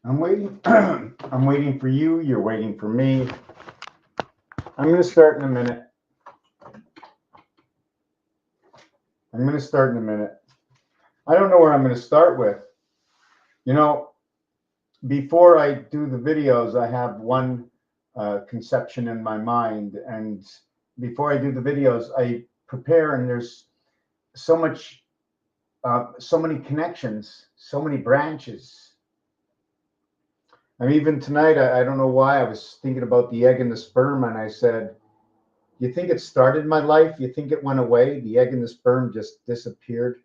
I'm waiting. I'm waiting for you. You're waiting for me. I'm going to start in a minute. I don't know where I'm going to start with. You know, before I do the videos, I have one conception in my mind. And before I do the videos, I prepare, and there's so much, so many connections, so many branches. I mean, even tonight, I don't know why, I was thinking about the egg and the sperm, and I said, you think it started my life? You think it went away? The egg and the sperm just disappeared?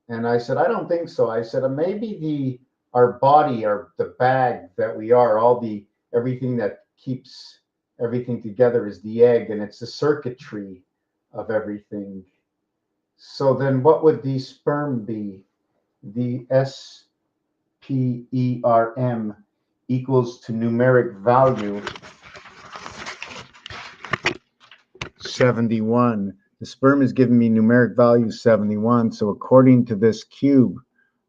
And I said, I don't think so. I said, maybe our body, the bag that we are, everything that keeps everything together is the egg, and it's the circuitry of everything. So then what would the sperm be? The SPERM equals to numeric value 71. The sperm is giving me numeric value 71. So according to this cube,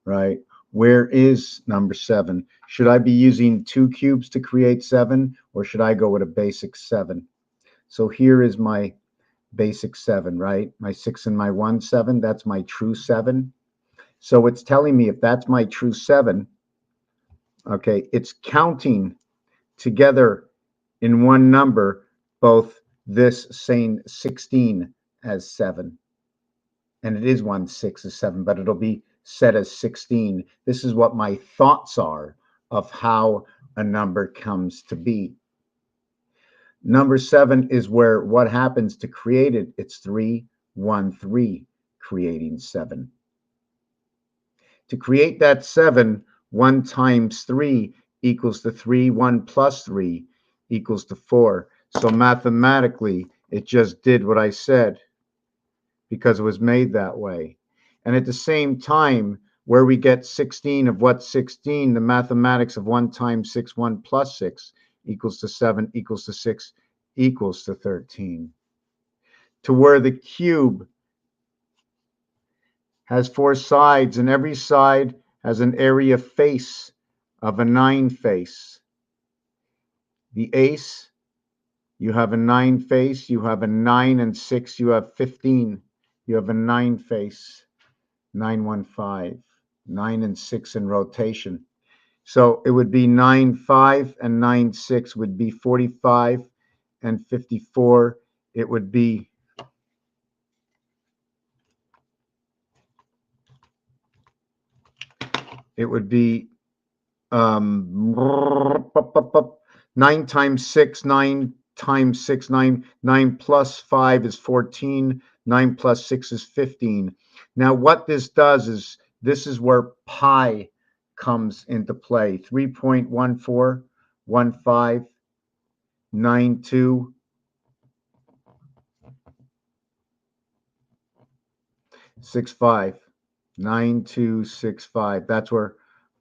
right, where is number 7? Should I be using 2 cubes to create 7, or should I go with a basic 7? So here is my basic 7, right? My 6 and my 1, 7. That's my true 7. So it's telling me if that's my true 7, okay, it's counting together in one number, both this saying 16 as 7, and it is 1 6 is 7, but it'll be set as 16. This is what my thoughts are of how a number comes to be. Number 7 is where what happens to create it. It's 3 1 3, creating 7. To create that 7, 1 times 3 equals to 3. 1 plus 3 equals to 4. So mathematically, it just did what I said because it was made that way. And at the same time, where we get 16 of what's 16, the mathematics of 1 times 6, 1 plus 6 equals to 7 equals to 6 equals to 13. To where the cube has 4 sides, and every side has an area face of a 9 face. The ace, you have a 9 face, you have a 9 and 6, you have 15. You have a 9 face, 9 1 5, 9 and 6 in rotation. So it would be 9 5 and 9 6 would be 45, and 54 it would be 9 times 6, 9 times 6, 9. 9 plus 5 is 14. 9 plus 6 is 15. Now, what this does is, this is where pi comes into play. 3.1415, 92, 65, 9265. That's where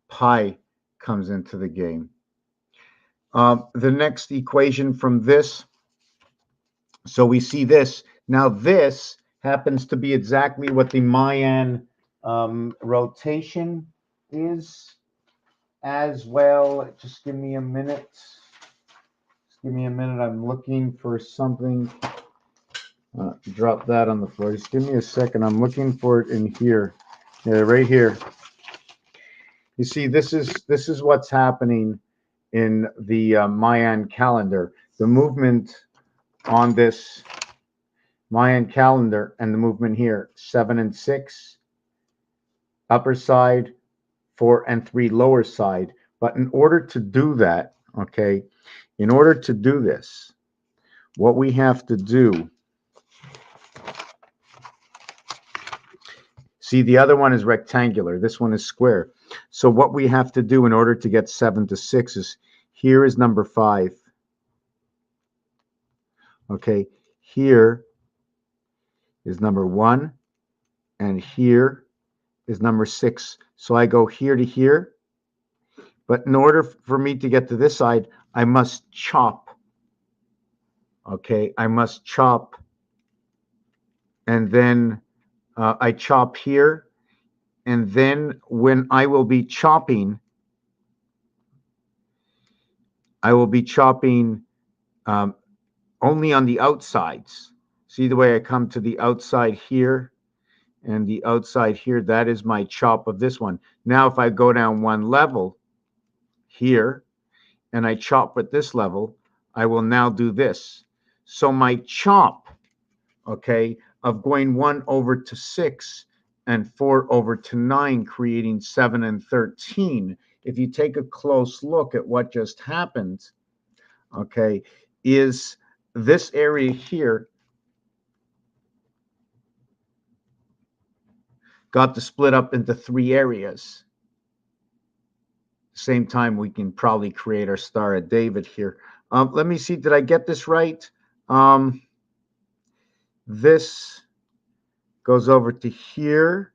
pi comes into the game. The next equation from this, so we see this. Now this happens to be exactly what the Mayan rotation is as well. Just give me a minute. I'm looking for something. Drop that on the floor. Just give me a second. I'm looking for it in here. Yeah, right here. You see, this is what's happening in the Mayan calendar. The movement on this Mayan calendar and the movement here, 7 and 6, upper side, 4 and 3, lower side. But in order to do that, okay, in order to do this, what we have to do, see, the other one is rectangular. This one is square. So what we have to do in order to get 7 to 6 is, here is number 5. Okay, here is number 1, and here is number 6. So I go here to here. But in order for me to get to this side, I must chop. Okay, I must chop. And then I chop here. And then when I will be chopping, I will be chopping um, only on the outsides. See the way I come to the outside here and the outside here? That is my chop of this one. Now, if I go down one level here and I chop at this level, I will now do this. So my chop, okay, of going 1 over to 6 and 4 over to 9, creating 7 and 13. If you take a close look at what just happened, okay, is this area here got to split up into 3 areas. Same time, we can probably create our Star of David here. Let me see, did I get this right? This goes over to here,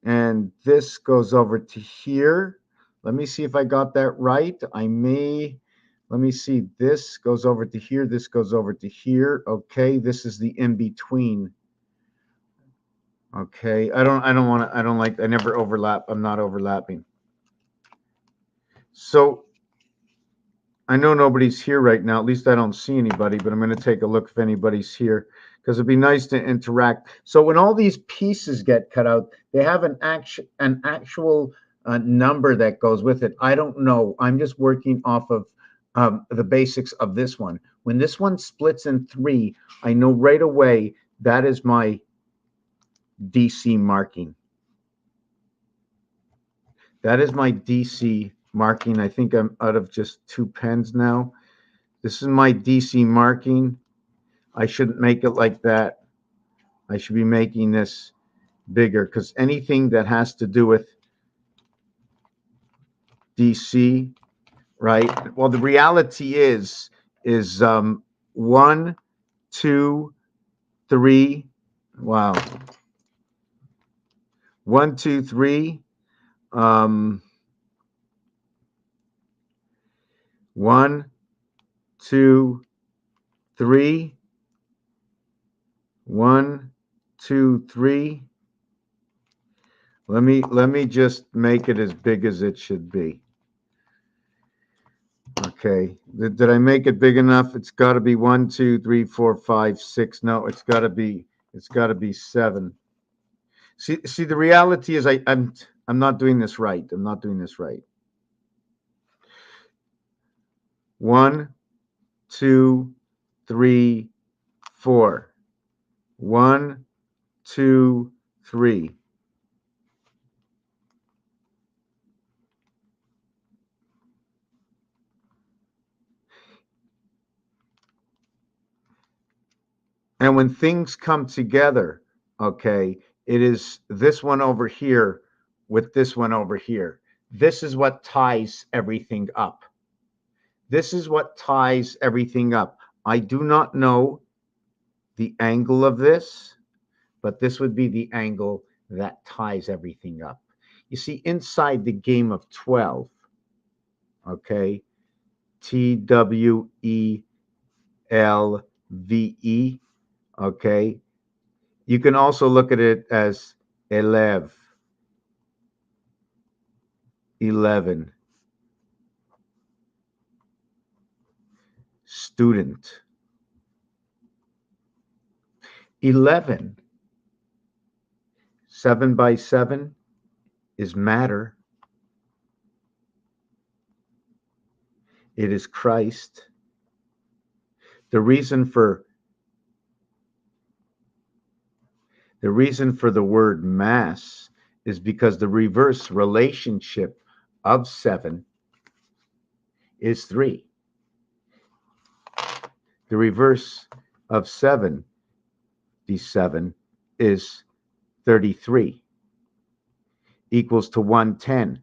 and this goes over to here. Let me see if I got that right. I may. Let me see. This goes over to here. This goes over to here. Okay, this is the in between. Okay, I don't want to. I don't like. I never overlap. I'm not overlapping. So I know nobody's here right now. At least I don't see anybody. But I'm going to take a look if anybody's here, because it'd be nice to interact. So when all these pieces get cut out, they have an actual number that goes with it. I don't know. I'm just working off of the basics of this one. When this one splits in 3, I know right away that is my DC marking. That is my DC marking. I think I'm out of just 2 pens now. This is my DC marking. I shouldn't make it like that. I should be making this bigger, because anything that has to do with DC, right? Well, the reality is 1, 2, 3. Wow. 1, 2, 3. 1, 2, 3. 1, 2, 3. Let me just make it as big as it should be. Okay. Did I make it big enough? It's got to be 1, 2, 3, 4, 5, 6. No, it's got to be 7. See, the reality is I'm not doing this right. I'm not doing this right. 1, 2, 3, 4. 1, 2, 3. And when things come together, okay, it is this one over here with this one over here. This is what ties everything up. This is what ties everything up. I do not know the angle of this, but this would be the angle that ties everything up. You see, inside the game of 12, okay, TWELVE, okay, you can also look at it as ELEV, 11, student. 11, 7 by 7 is matter. It is Christ. The reason for the word mass is because the reverse relationship of 7 is 3. The reverse of 7, D7, is 33, equals to 110,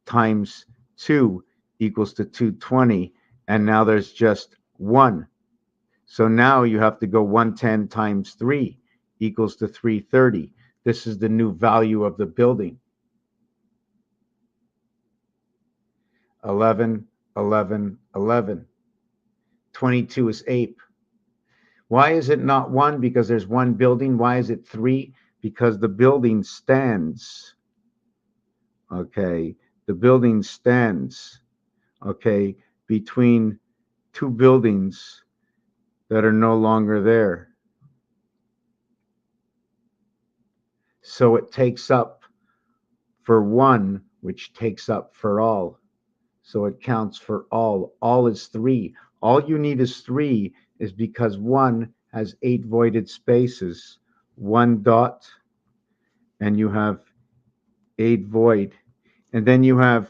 times 2 equals to 220, and now there's just 1. So now you have to go 110 times 3 equals to 330. This is the new value of the building. 11, 11, 11. 22 is ape. Why is it not 1? Because there's one building. Why is it 3? Because the building stands. Okay, the building stands. Okay, between two buildings that are no longer there. So it takes up for one, which takes up for all. So it counts for all. All is 3. All you need is 3 is because 1 has 8 voided spaces. 1 dot, and you have 8 void. And then you have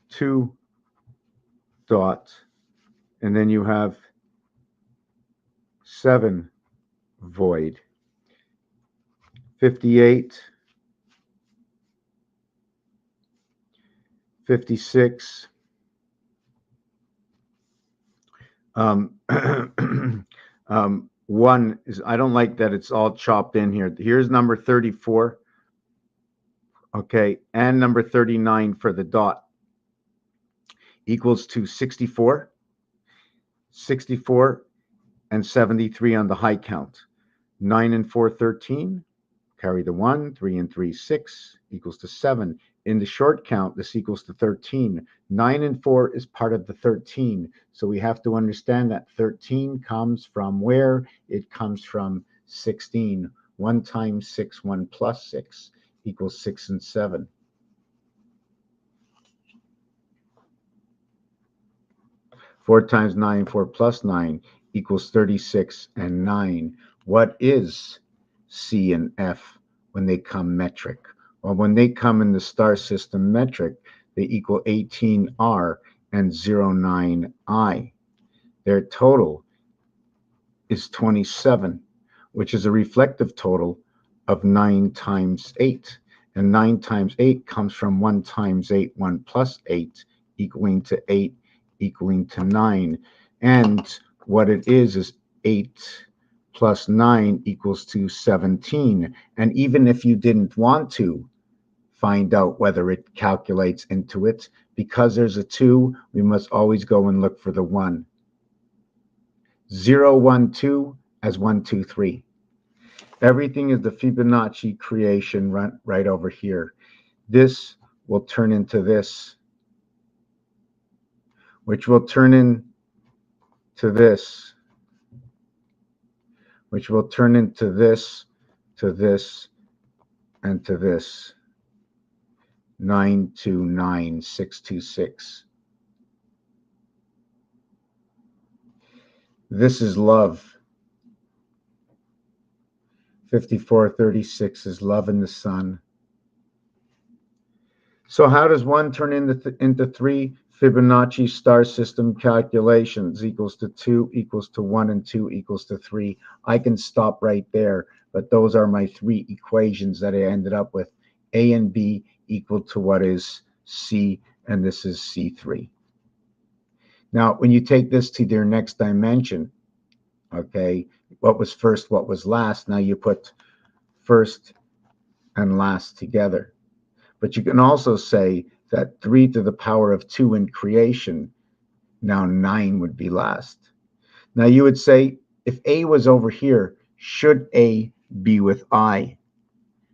2 dot, and then you have 7 void. 58, 56, one is, I don't like that it's all chopped in here. Here's number 34, okay, and number 39 for the dot equals to 64, 64, and 73 on the high count. 9 and 4, 13. Carry the 1, 3 and 3, 6, equals to 7. In the short count, this equals to 13. 9 and 4 is part of the 13. So we have to understand that 13 comes from where? It comes from 16. 1 times 6, 1 plus 6 equals 6 and 7. Four times 9, 4 plus 9 equals 36 and 9. What is C and F when they come metric? Well, when they come in the star system metric, they equal 18R and 09I. Their total is 27, which is a reflective total of 9 times 8. And 9 times 8 comes from 1 times 8, 1 plus 8, equaling to 8, equaling to 9. And what it is 8 plus 9 equals to 17. And even if you didn't want to find out whether it calculates into it, because there's a 2, we must always go and look for the 1. 0, 1, 2 as 1, 2, 3. Everything is the Fibonacci creation right over here. This will turn into this, which will turn into this, which will turn into this, to this, and to this. 929626. This is love. 5436 is love in the sun. So how does 1 turn into 3? Fibonacci star system calculations equals to 2 equals to 1 and 2 equals to 3. I can stop right there, but those are my 3 equations that I ended up with. A and B equal to what is C, and this is C3. Now, when you take this to their next dimension, okay, what was first, what was last, now you put first and last together. But you can also say that 3 to the power of 2 in creation, now 9 would be last. Now you would say, if A was over here, should A be with I?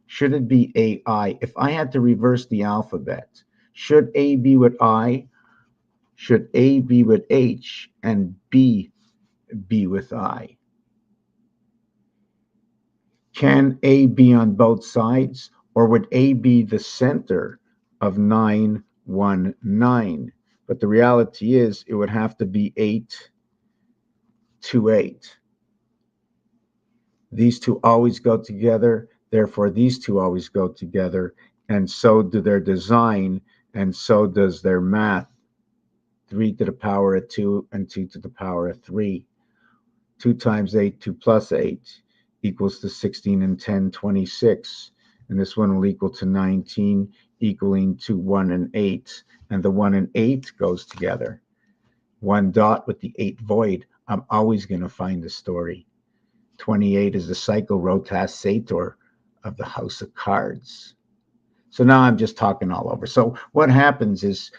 Should it be AI? If I had to reverse the alphabet, should A be with I? Should A be with H and B be with I? Can A be on both sides, or would A be the center of 919? But the reality is it would have to be 8 to 8. These two always go together. Therefore, these two always go together, and so do their design, and so does their math. 3 to the power of 2 and 2 to the power of 3. 2 times 8, 2 plus 8 equals to 16 and 10, 26. And this one will equal to 19, equaling to 1 and 8. And the 1 and 8 goes together. 1 dot with the 8 void. I'm always going to find the story. 28 is the psychorotas sator of the house of cards. So now I'm just talking all over. So what happens is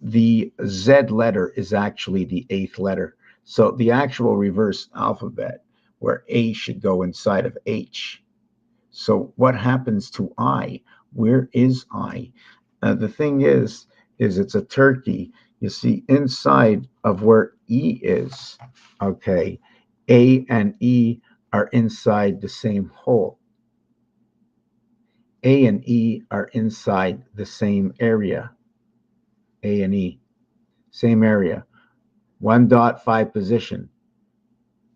the Z letter is actually the 8th letter. So the actual reverse alphabet, where A should go inside of H. So what happens to I? Where is I? The thing is is it's a turkey. You see inside of where E is, okay, A and E are inside the same hole. A and E are inside the same area. A and E, same area. 1.5 position.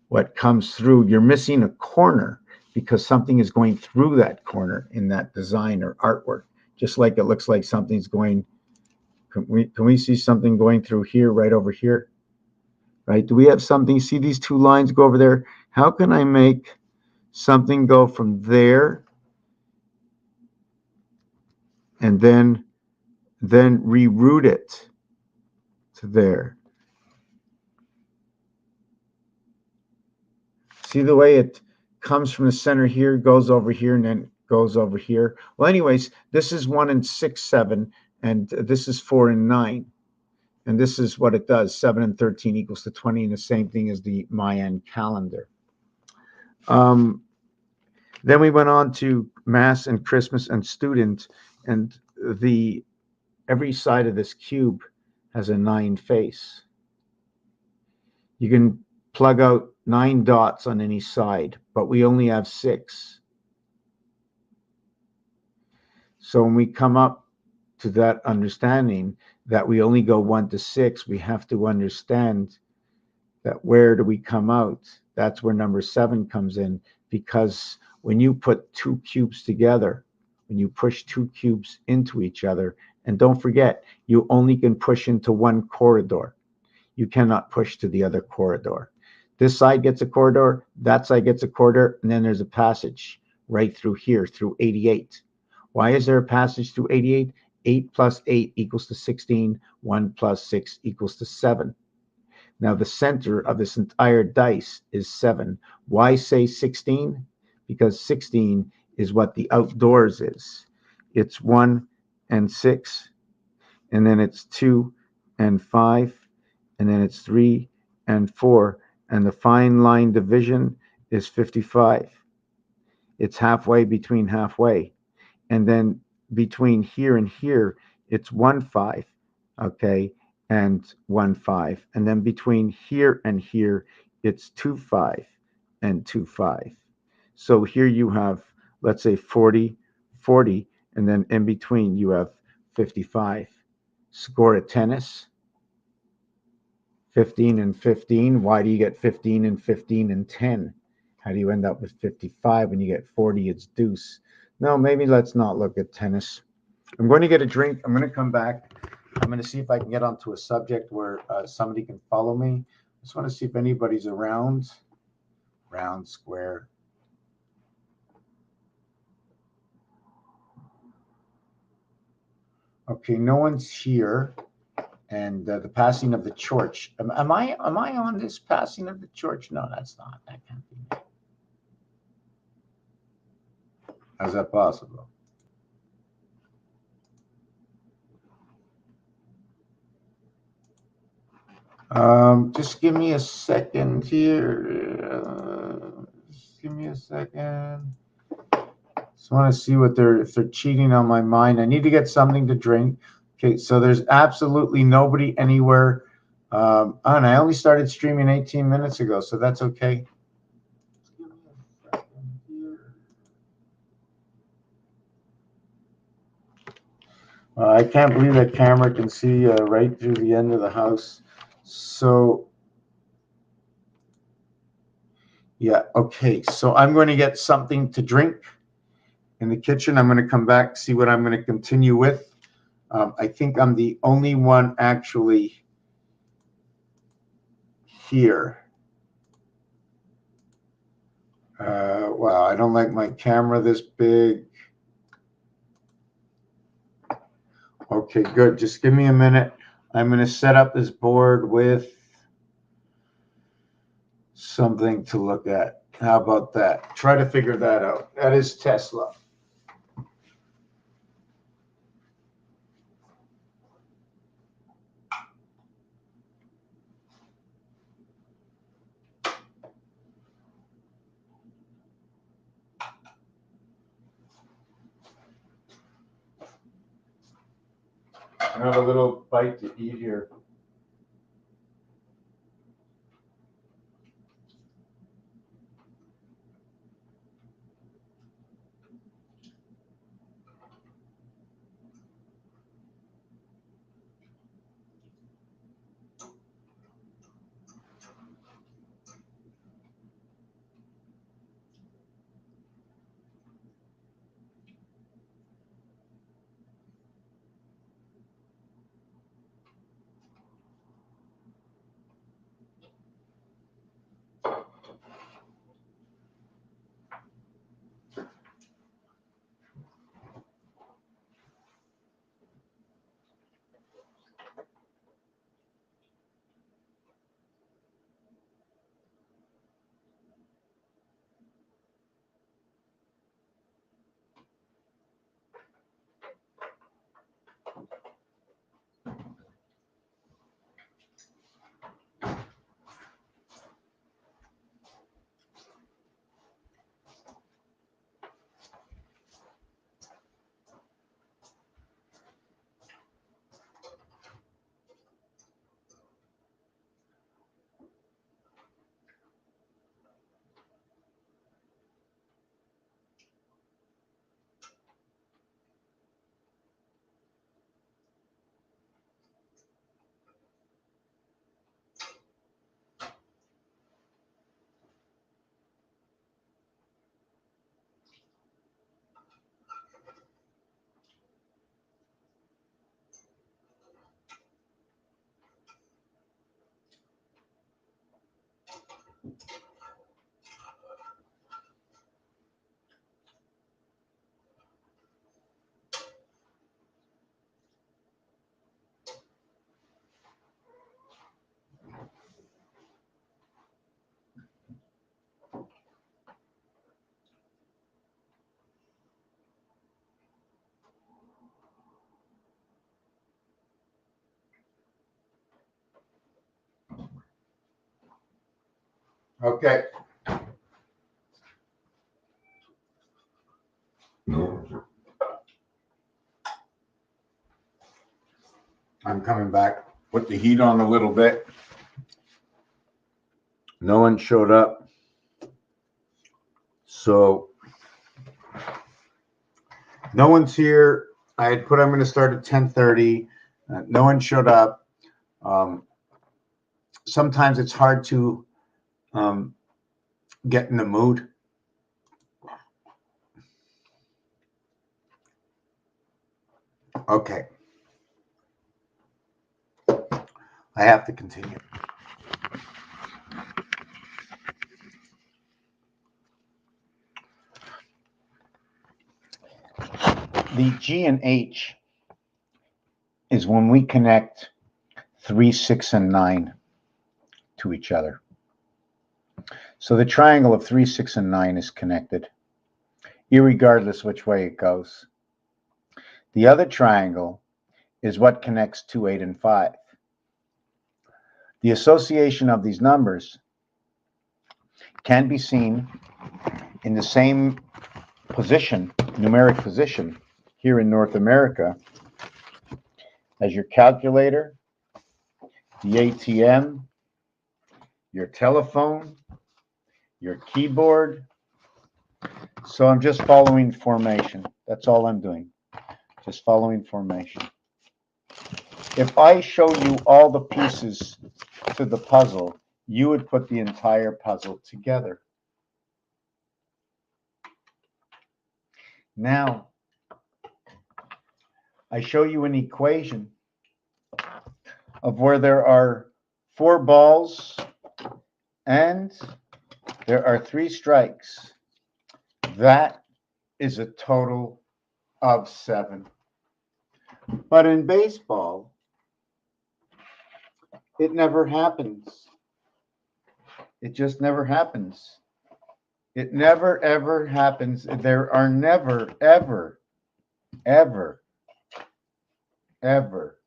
What comes through, you're missing a corner because something is going through that corner in that design or artwork. Just like it looks like something's going, can we see something going through here, right over here? Right? Do we have something? See these two lines go over there? How can I make something go from there and then reroute it to there? See the way it comes from the center here, goes over here, and then goes over here? Well, anyways, this is 1 and 6, 7, and this is 4 and 9. And this is what it does. 7 and 13 equals to 20, and the same thing as the Mayan calendar. Then we went on to Mass and Christmas and Student, and every side of this cube has a 9 face. You can plug out 9 dots on any side, but we only have 6. So when we come up to that understanding that we only go 1 to 6, we have to understand that where do we come out? That's where number 7 comes in, because when you put 2 cubes together, when you push 2 cubes into each other, and don't forget, you only can push into one corridor. You cannot push to the other corridor. This side gets a corridor, that side gets a corridor, and then there's a passage right through here, through 88. Why is there a passage through 88? 8 plus 8 equals to 16. 1 plus 6 equals to 7. Now, the center of this entire dice is 7. Why say 16? Because 16 is what the outdoors is. It's 1 and 6, and then it's 2 and 5, and then it's 3 and 4, and the fine line division is 55. It's halfway between halfway. And then between here and here, it's 1, 5, okay, and 1, 5. And then between here and here, it's 2, 5, and 2, 5. So here you have, let's say 40, 40, and then in between you have 55. Score at tennis, 15 and 15. Why do you get 15 and 15 and 10? How do you end up with 55 when you get 40? It's deuce. No, maybe let's not look at tennis. I'm going to get a drink. I'm going to come back. I'm going to see if I can get onto a subject where somebody can follow me. I just want to see if anybody's around. Round, square. Okay, no one's here. And the passing of the church. Am I on this passing of the church? No, that's not. That can't be me. How's that possible? Just give me a second here. Just give me a second. Just want to see what if they're cheating on my mind. I need to get something to drink. Okay, so there's absolutely nobody anywhere. And I only started streaming 18 minutes ago, so that's okay. I can't believe that camera can see right through the end of the house. So, yeah, okay. So I'm going to get something to drink in the kitchen. I'm going to come back, see what I'm going to continue with. I think I'm the only one actually here. Wow, I don't like my camera this big. Okay, good. Just give me a minute. I'm going to set up this board with something to look at. How about that? Try to figure that out. That is Tesla. I have a little bite to eat here. Okay. I'm coming back. Put the heat on a little bit. No one showed up. So no one's here. I had put I'm going to start at 10:30. No one showed up. Sometimes it's hard to get in the mood. Okay. I have to continue. The G and H is when we connect 3, 6, and 9 to each other. So the triangle of 3, 6, and 9 is connected, irregardless which way it goes. The other triangle is what connects 2, 8, and 5. The association of these numbers can be seen in the same position, numeric position, here in North America as your calculator, the ATM, your telephone, your keyboard. So I'm just following formation. That's all I'm doing. Just following formation. If I show you all the pieces to the puzzle, you would put the entire puzzle together. Now, I show you an equation of where there are 4 balls and there are 3 strikes. That is a total of 7. But in baseball, it never happens. It just never happens. It never, ever happens. There are never, ever, ever, ever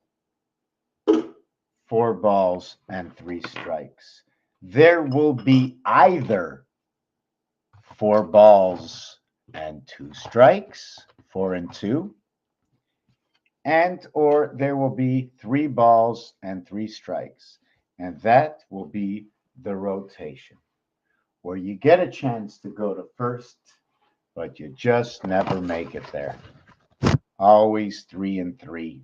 4 balls and 3 strikes. There will be either 4 balls and 2 strikes, 4 and 2, and or there will be 3 balls and 3 strikes, and that will be the rotation, where you get a chance to go to first, but you just never make it there. Always 3 and 3.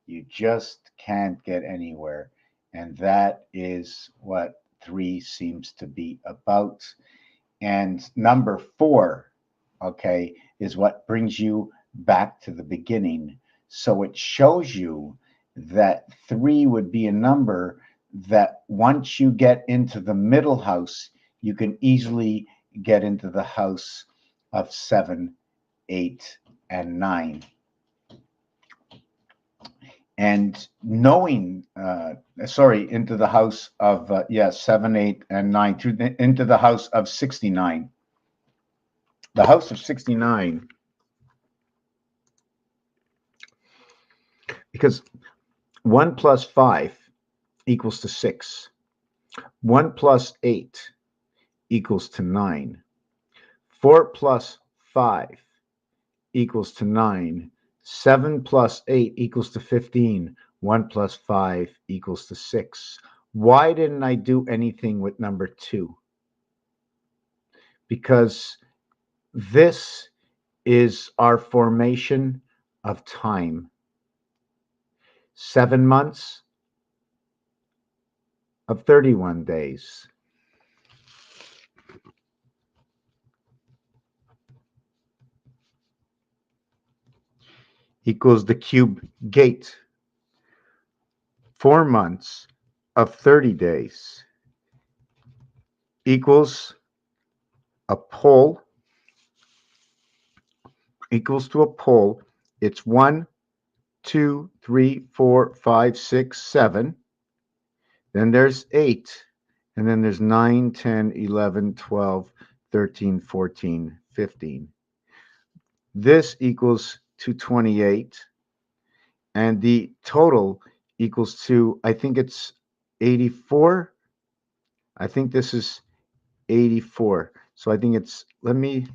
You just can't get anywhere, and that is what 3 seems to be about. And number 4, okay, is what brings you back to the beginning. So it shows you that 3 would be a number that once you get into the middle house, you can easily get into the house of 7, 8, and 9. And knowing, into the house of, 7, 8, and 9, into the house of 69. The house of 69, because 1 plus 5 equals to 6. 1 plus 8 equals to 9. 4 plus 5 equals to 9. 7 plus 8 equals to 15. 1 plus 5 equals to 6. Why didn't I do anything with number 2? Because this is our formation of time. 7 months of 31 days. Equals the cube gate. 4 months of 30 days equals a pole, equals to a pole. It's 1, 2, 3, 4, 5, 6, 7. Then there's 8. And then there's 9, 10, 11, 12, 13, 14, 15. This equals to 28. And the total equals to, I think it's 84. I think this is 84. So I think it's, let me,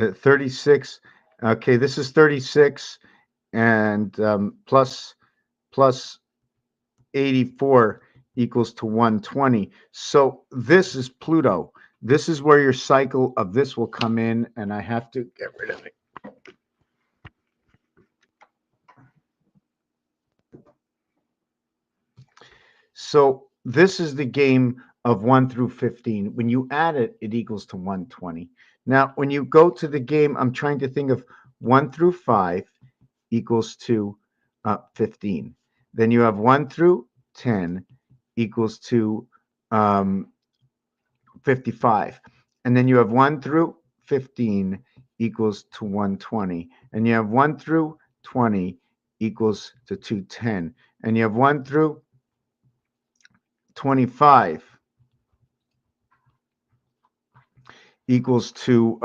uh, 36. Okay, this is 36 and plus 84 equals to 120. So this is Pluto. This is where your cycle of this will come in, and I have to get rid of it. So this is the game of 1 through 15. When you add it, it equals to 120. Now, when you go to the game, I'm trying to think of 1 through 5 equals to 15. Then you have 1 through 10 equals to 55. And then you have 1 through 15 equals to 120. And you have 1 through 20 equals to 210. And you have 1 through 25 equals to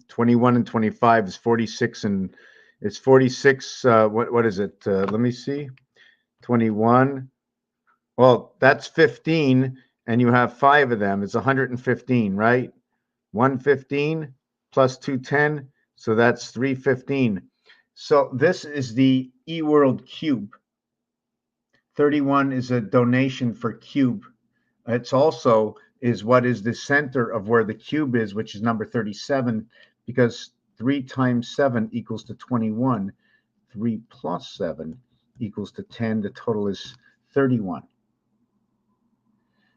21 and 25 is 46, and it's 46. What is it? Let me see. 21. Well, that's 15, and you have 5 of them. It's 115, right? 115 plus 210, so that's 315. So this is the eWorld Cube. 31 is a donation for Cube. It's also is what is the center of where the cube is, which is number 37, because 3 times 7 equals to 21. 3 plus 7 equals to 10. The total is 31.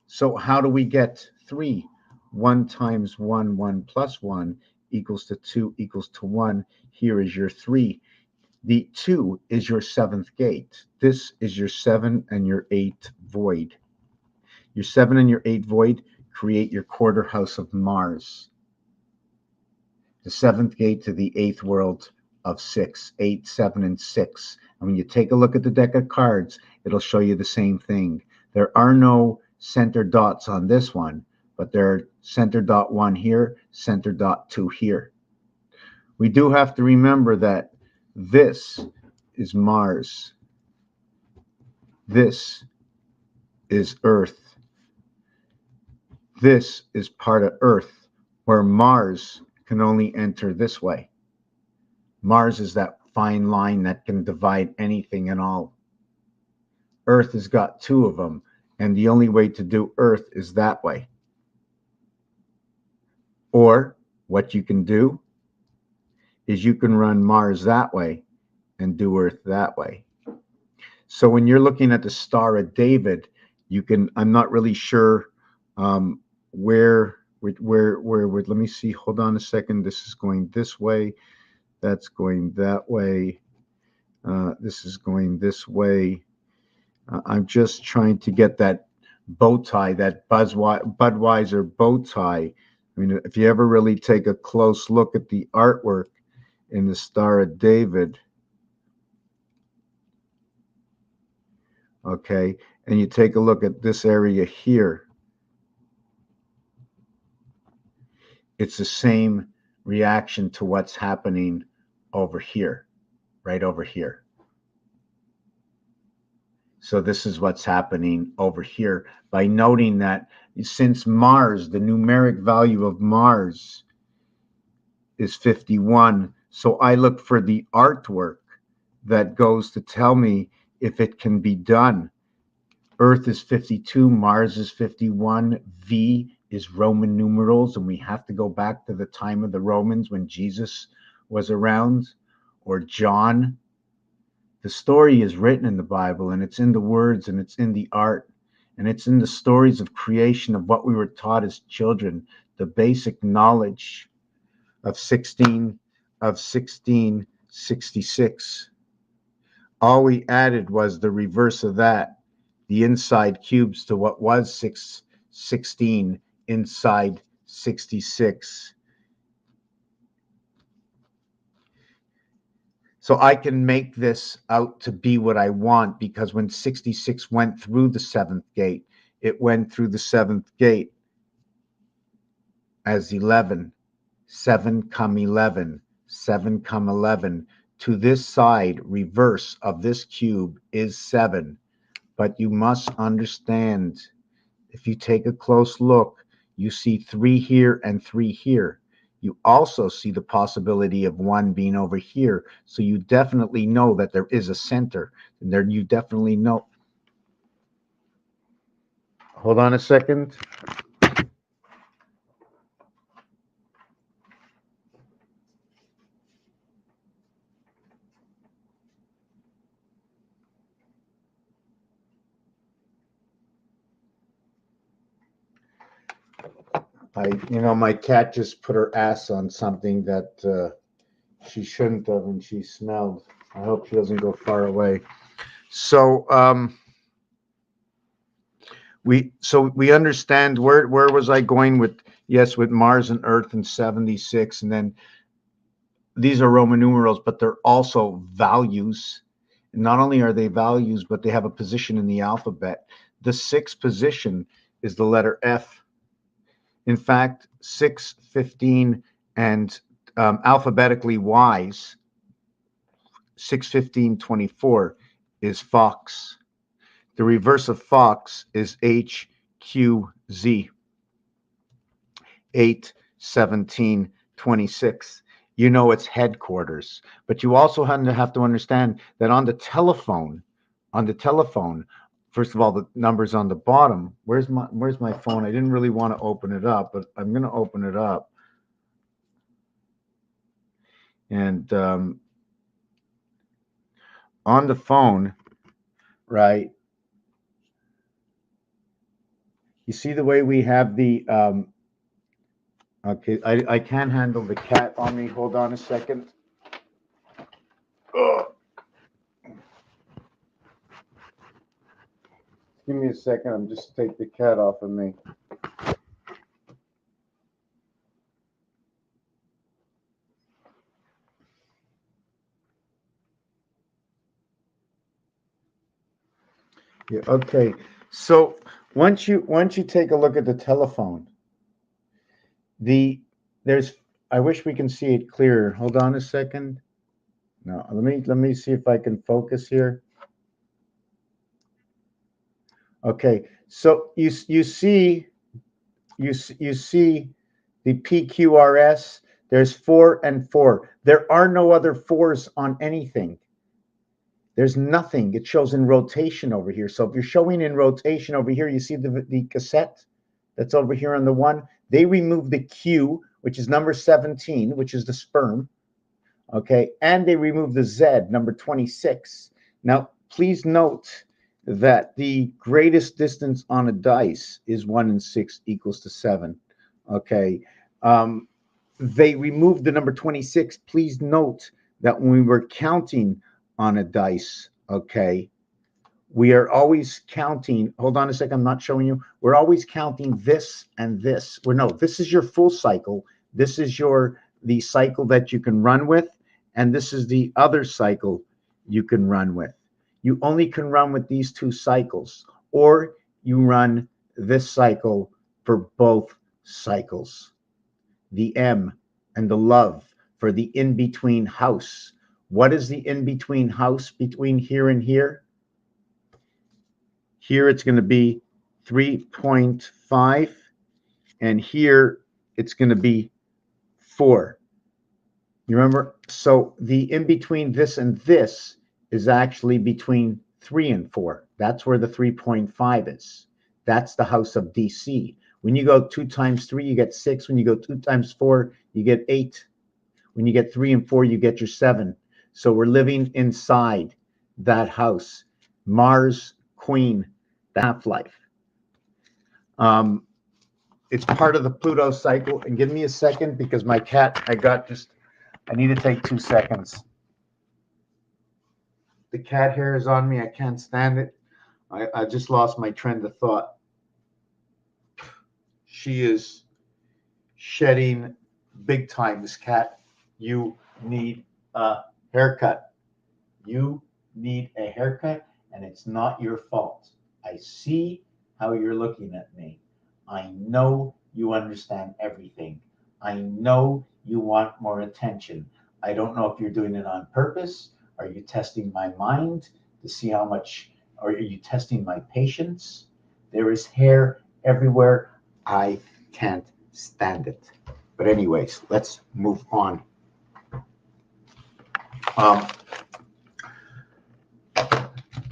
So how do we get 3? 1 times 1, 1 plus 1 equals to 2 equals to 1. Here is your 3. The 2 is your 7th gate. This is your 7 and your 8 void. Your 7 and your 8 void create your quarter house of Mars. The 7th gate to the 8th world of 6, 8, 7, and 6. And when you take a look at the deck of cards, it'll show you the same thing. There are no center dots on this one, but there are center dot 1 here, center dot 2 here. we do have to remember that this is Mars. This is Earth. This is part of Earth, where Mars can only enter this way. Mars is that fine line that can divide anything and all. Earth has got two of them, and the only way to do Earth is that way. Or what you can do is you can run Mars that way and do Earth that way. So when you're looking at the Star of David, you can, I'm not really sure where, let me see, hold on a second. This is going this way. That's going that way. This is going this way. I'm just trying to get that bow tie, that Budweiser bow tie. I mean, if you ever really take a close look at the artwork in the Star of David, okay, and you take a look at this area here, it's the same reaction to what's happening over here, right over here. So this is what's happening over here by noting that since Mars, the numeric value of Mars is 51, so I look for the artwork that goes to tell me if it can be done. Earth is 52, Mars is 51, V is Roman numerals, and we have to go back to the time of the Romans when Jesus was around, or John. The story is written in the Bible, and it's in the words, and it's in the art, and it's in the stories of creation of what we were taught as children, the basic knowledge of 1666. All we added was the reverse of that, the inside cubes to what was 16 inside 66. So I can make this out to be what I want, because when 66 went through the seventh gate, it went through the seventh gate as 11. 7 come 11. 7 come 11. To this side, reverse of this cube is 7. But you must understand, if you take a close look, you see 3 here and 3 here. You also see the possibility of 1 being over here. So you definitely know that there is a center. And there you definitely know. Hold on a second. My cat just put her ass on something that she shouldn't have, and she smelled. I hope she doesn't go far away. So we understand where was I going with, yes, with Mars and Earth and 76, and then these are Roman numerals, but they're also values. And not only are they values, but they have a position in the alphabet. The 6th position is the letter F. In fact, 6, 15, and alphabetically wise, 6, 15, 24 is Fox. The reverse of Fox is H, Q, Z. 8, 17, 26. You know it's headquarters. But you also have to understand that on the telephone, first of all, the number's on the bottom. Where's my phone? I didn't really want to open it up, but I'm going to open it up. And on the phone, right, you see the way we have the, okay, I can't handle the cat on me. Hold on a second. Ugh. Give me a second. I'm just take the cat off of me. Yeah, okay. So once you take a look at the telephone, there's I wish we can see it clearer. Hold on a second. No, let me see if I can focus here. Okay, so you see you see the PQRS. There's 4 and 4. There are no other 4s on anything. There's nothing. It shows in rotation over here. So if you're showing in rotation over here, you see the cassette that's over here on the one. They remove the Q, which is number 17, which is the sperm. Okay, and they remove the Z, number 26. Now, please note that the greatest distance on a dice is 1 and 6 equals to 7. Okay, they removed the number 26. Please note that when we were counting on a dice, okay, we are always counting. Hold on a second, I'm not showing you. We're always counting this and this. Well, no, this is your full cycle. This is the cycle that you can run with, and this is the other cycle you can run with. You only can run with these two cycles, or you run this cycle for both cycles. The M and the love for the in-between house. What is the in-between house between here and here? Here it's going to be 3.5, and here it's going to be 4. You remember? So the in between this and this is actually between 3 and 4. That's where the 3.5 is. That's the house of DC. When you go 2 times 3, you get 6. When you go 2 times 4, you get 8. When you get 3 and 4, you get your 7. So we're living inside that house. Mars, Queen, the half-life. It's part of the Pluto cycle. And give me a second because my cat, I need to take 2 seconds. The cat hair is on me. I can't stand it. I just lost my trend of thought. She is shedding big time, this cat. You need a haircut. You need a haircut, and it's not your fault. I see how you're looking at me. I know you understand everything. I know you want more attention. I don't know if you're doing it on purpose. Are you testing my mind to see how much, or are you testing my patience? There is hair everywhere. I can't stand it. But anyways, let's move on.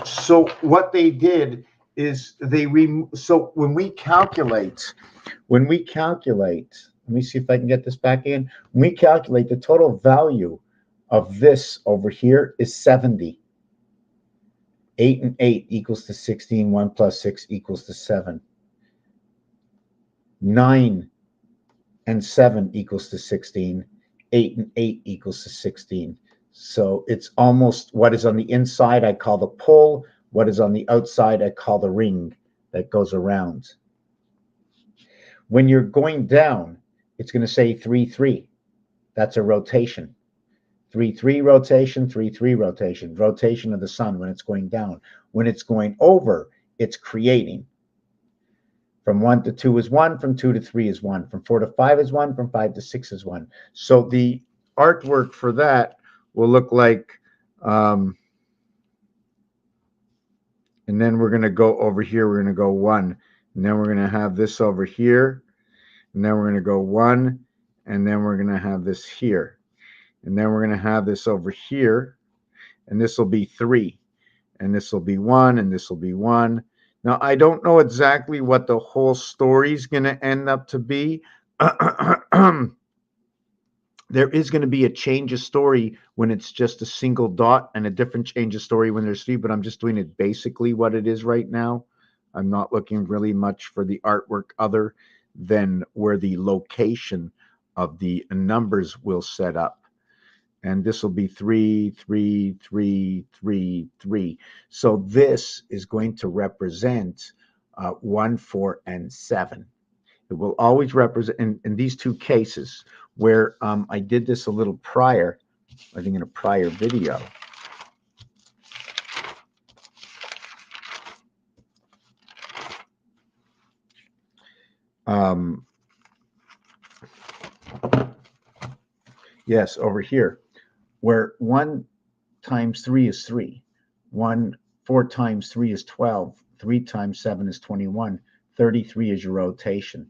So what they did is so when we calculate, let me see if I can get this back in. When we calculate, the total value of this over here is 70. 8 and 8 equals to 16. 1 plus 6 equals to 7. 9 and 7 equals to 16. 8 and 8 equals to 16. So it's almost what is on the inside I call the pull. What is on the outside I call the ring that goes around. When you're going down, it's going to say 3, 3. That's a rotation. 3, 3 rotation, 3, 3 rotation. Rotation of the sun when it's going down. When it's going over, it's creating. From 1 to 2 is 1. From 2 to 3 is 1. From 4 to 5 is 1. From 5 to 6 is 1. So the artwork for that will look like, and then we're going to go over here. We're going to go 1. And then we're going to have this over here. And then we're going to go 1. And then we're going to have this here. And then we're going to have this over here. And this will be 3. And this will be 1. And this will be 1. Now, I don't know exactly what the whole story is going to end up to be. There is going to be a change of story when it's just a single dot and a different change of story when there's 3, but I'm just doing it basically what it is right now. I'm not looking really much for the artwork other than where the location of the numbers will set up. And this will be 3, 3, 3, 3, 3. So this is going to represent 1, 4, and 7. It will always represent, in these two cases, where I did this a little prior, I think in a prior video. Yes, over here, where 1 times 3 is 3. 4 times 3 is 12. 3 times 7 is 21. 33 is your rotation.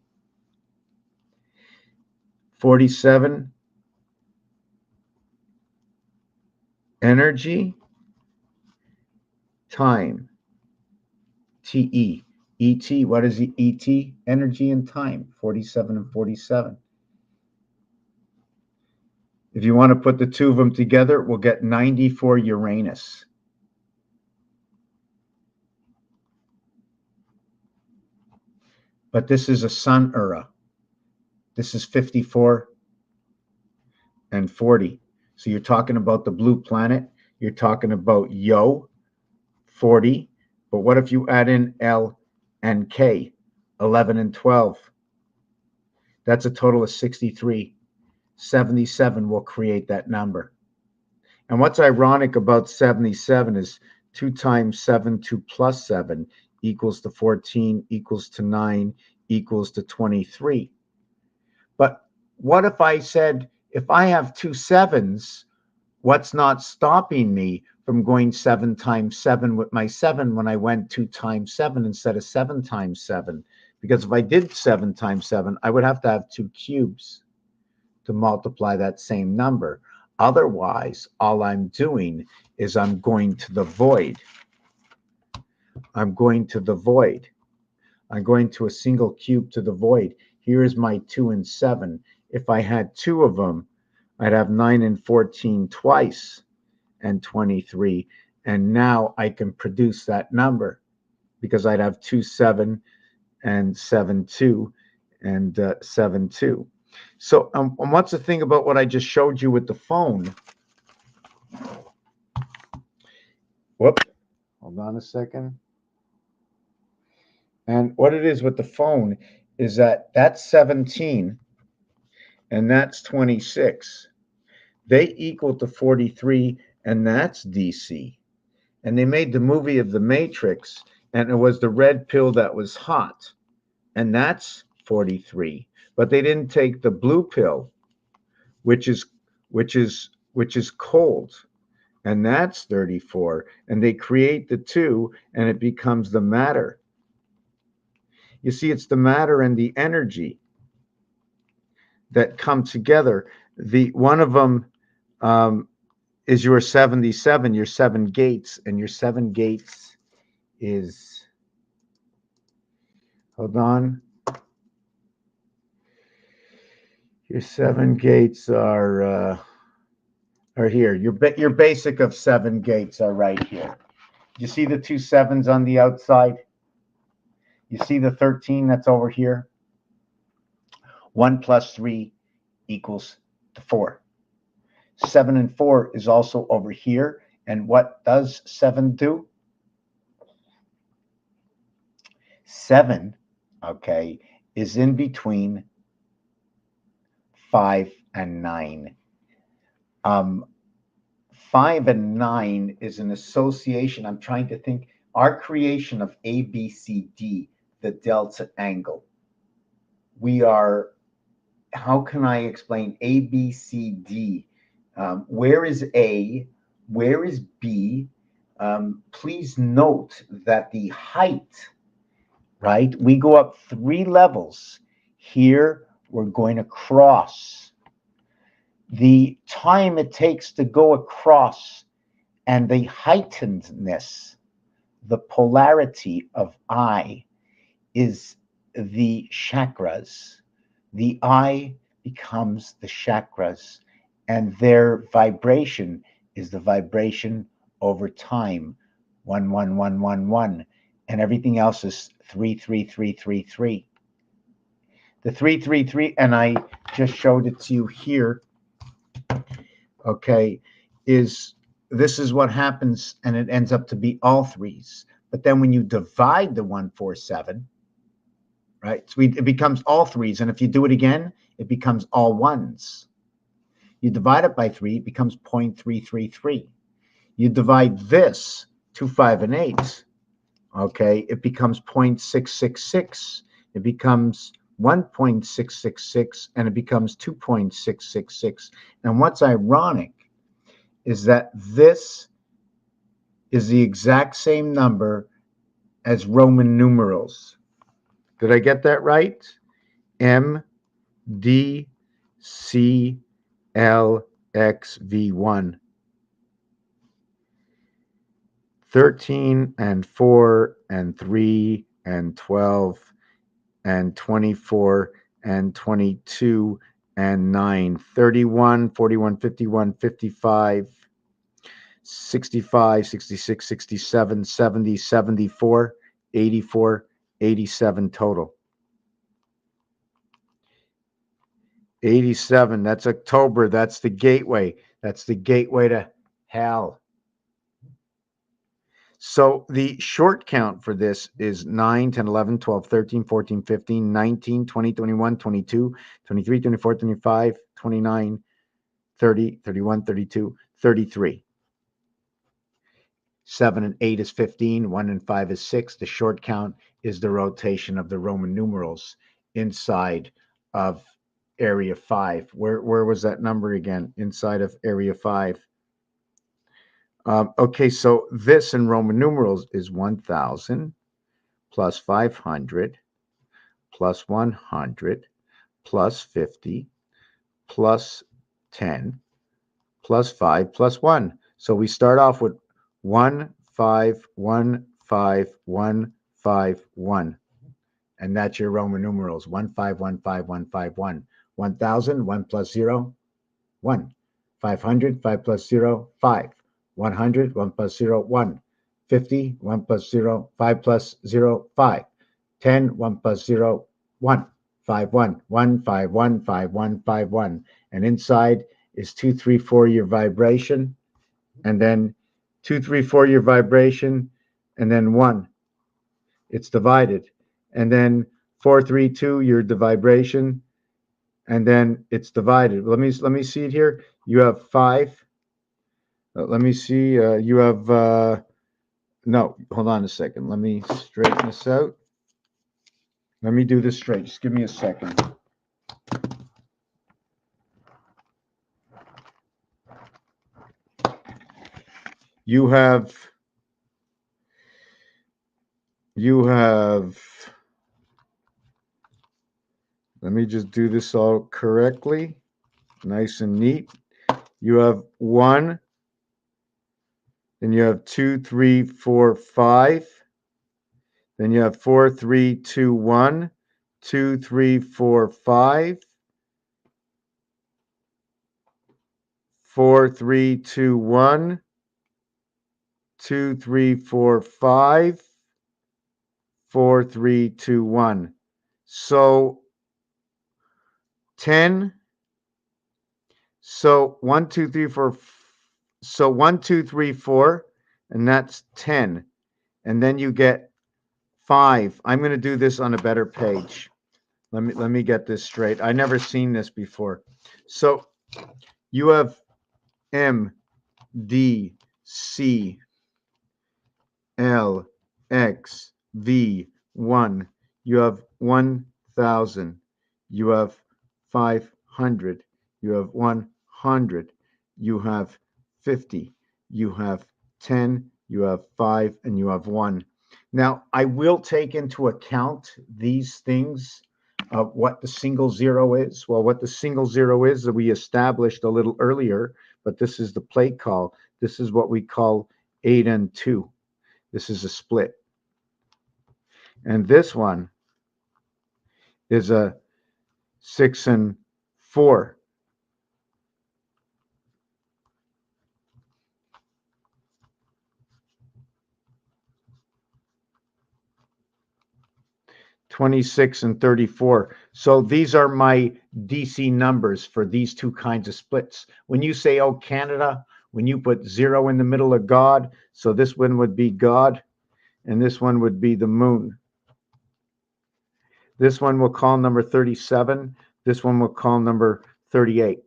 47, energy, time, TE. ET, what is the ET? Energy and time, 47 and 47. If you want to put the two of them together, we'll get 90 for Uranus. But this is a sun era. This is 54 and 40. So you're talking about the blue planet. You're talking about Yo, 40. But what if you add in L and K, 11 and 12? That's a total of 63. 77 will create that number. And what's ironic about 77 is 2 times 7, 2 plus 7 equals to 14, equals to 9, equals to 23. But what if I said, if I have 2 sevens, what's not stopping me from going 7 times 7 with my 7 when I went 2 times 7 instead of 7 times 7? Because if I did 7 times 7, I would have to have 2 cubes to multiply that same number. Otherwise, all I'm doing is I'm going to the void. I'm going to the void. I'm going to a single cube to the void. Here is my 2 and 7. If I had 2 of them, I'd have 9 and 14 twice and 23. And now I can produce that number because I'd have 2, 7 and 7, 2 and 7, 2. So what's the thing about what I just showed you with the phone? Whoop, hold on a second. And what it is with the phone is that that's 17 and that's 26. They equal to 43 and that's DC. And they made the movie of The Matrix and it was the red pill that was hot and that's 43. But they didn't take the blue pill, which is cold, and that's 34. And they create the two, and it becomes the matter. You see, it's the matter and the energy that come together. The one of them is your 77, your 7 gates, and your 7 gates is, hold on. Your 7 gates are here. Your basic of 7 gates are right here. You see the 2 7s on the outside? You see the 13 that's over here? 1 plus 3 equals to 4. 7 and 4 is also over here. And what does 7 do? 7, okay, is in between 5 and 9. 5 and 9 is an association. I'm trying to think. Our creation of ABCD, the delta angle. We are, how can I explain ABCD? Where is A? Where is B? Please note that the height, right? We go up 3 levels. Here, we're going across. The time it takes to go across and the heightenedness, the polarity of I is the chakras. The I becomes the chakras, and their vibration is the vibration over time, 1, 1, 1, 1, 1, and everything else is 3, 3, 3, 3, 3. The 3, 3, 3, and I just showed it to you here. Okay, this is what happens, and it ends up to be all 3s. But then when you divide the 147, right, so it becomes all 3s, and if you do it again, it becomes all 1s. You divide it by 3, it becomes 0.333. You divide this, 2, 5, and 8, okay, it becomes 0.666. It becomes 1.666 and it becomes 2.666. And what's ironic is that this is the exact same number as Roman numerals. Did I get that right? M, D, C, L, X, V1. 13 and 4 and 3 and 12 and 24 and 22 and 9, 31, 41, 51, 55, 65, 66, 67, 70, 74, 84, 87 total. 87, that's October. That's the gateway. That's the gateway to hell. So the short count for this is 9, 10, 11, 12, 13, 14, 15, 19, 20, 21, 22, 23, 24, 25, 29, 30, 31, 32, 33. 7 and 8 is 15, 1 and 5 is 6. The short count is the rotation of the Roman numerals inside of area 5. Where was that number again? Inside of area 5. Okay, so this in Roman numerals is 1,000 plus 500 plus 100 plus 50 plus 10 plus 5 plus 1. So we start off with 1, 5, 1, 5, 1, 5, 1. And that's your Roman numerals. 1, 5, 1, 5, 1, 5, 1. 1,000, 1 plus 0, 1. 500, 5 plus 0, 5. 100, 1 plus 0, 1. 50, 1 plus 0, 5 plus 0, 5. 10, 1 plus 0, 1. 5, 1, 1, 5, 1, 5, 1, 5, 1. And inside is 2, 3, 4, your vibration. And then 2, 3, 4, your vibration. And then 1. It's divided. And then 4, 3, 2, your vibration. And then it's divided. Let me see it here. You have 5. Let me see. You have, no, hold on a second. Let me straighten this out. Let me do this straight. Just give me a second. You have, let me just do this all correctly. Nice and neat. You have 1. Then you have 2, 3, 4, 5. Then you have 4, 3, 2, 1. 2, 3, 4, 5. 4, 3, 2, 1. 2, 3, 4, 5. 4, 3, 2, 1. So 10. So 1, 2, 3, 4. So 1, 2, 3, 4, and that's 10. And then you get 5. I'm going to do this on a better page. Let me get this straight. I never seen this before. So you have M, D, C, L, X, V, 1. You have 1,000. You have 500. You have 100. You have 50. You have 10. You have 5. And you have 1. Now, I will take into account these things of what the single zero is. Well, what the single zero is that we established a little earlier, but this is the plate call. This is what we call 8 and 2. This is a split. And this one is a 6 and 4. (26) and 34. So these are my DC numbers for these two kinds of splits. When you say, oh, Canada, when you put 0 in the middle of God, so this one would be God, and this one would be the moon. This one we'll call number 37. This one we'll call number 38.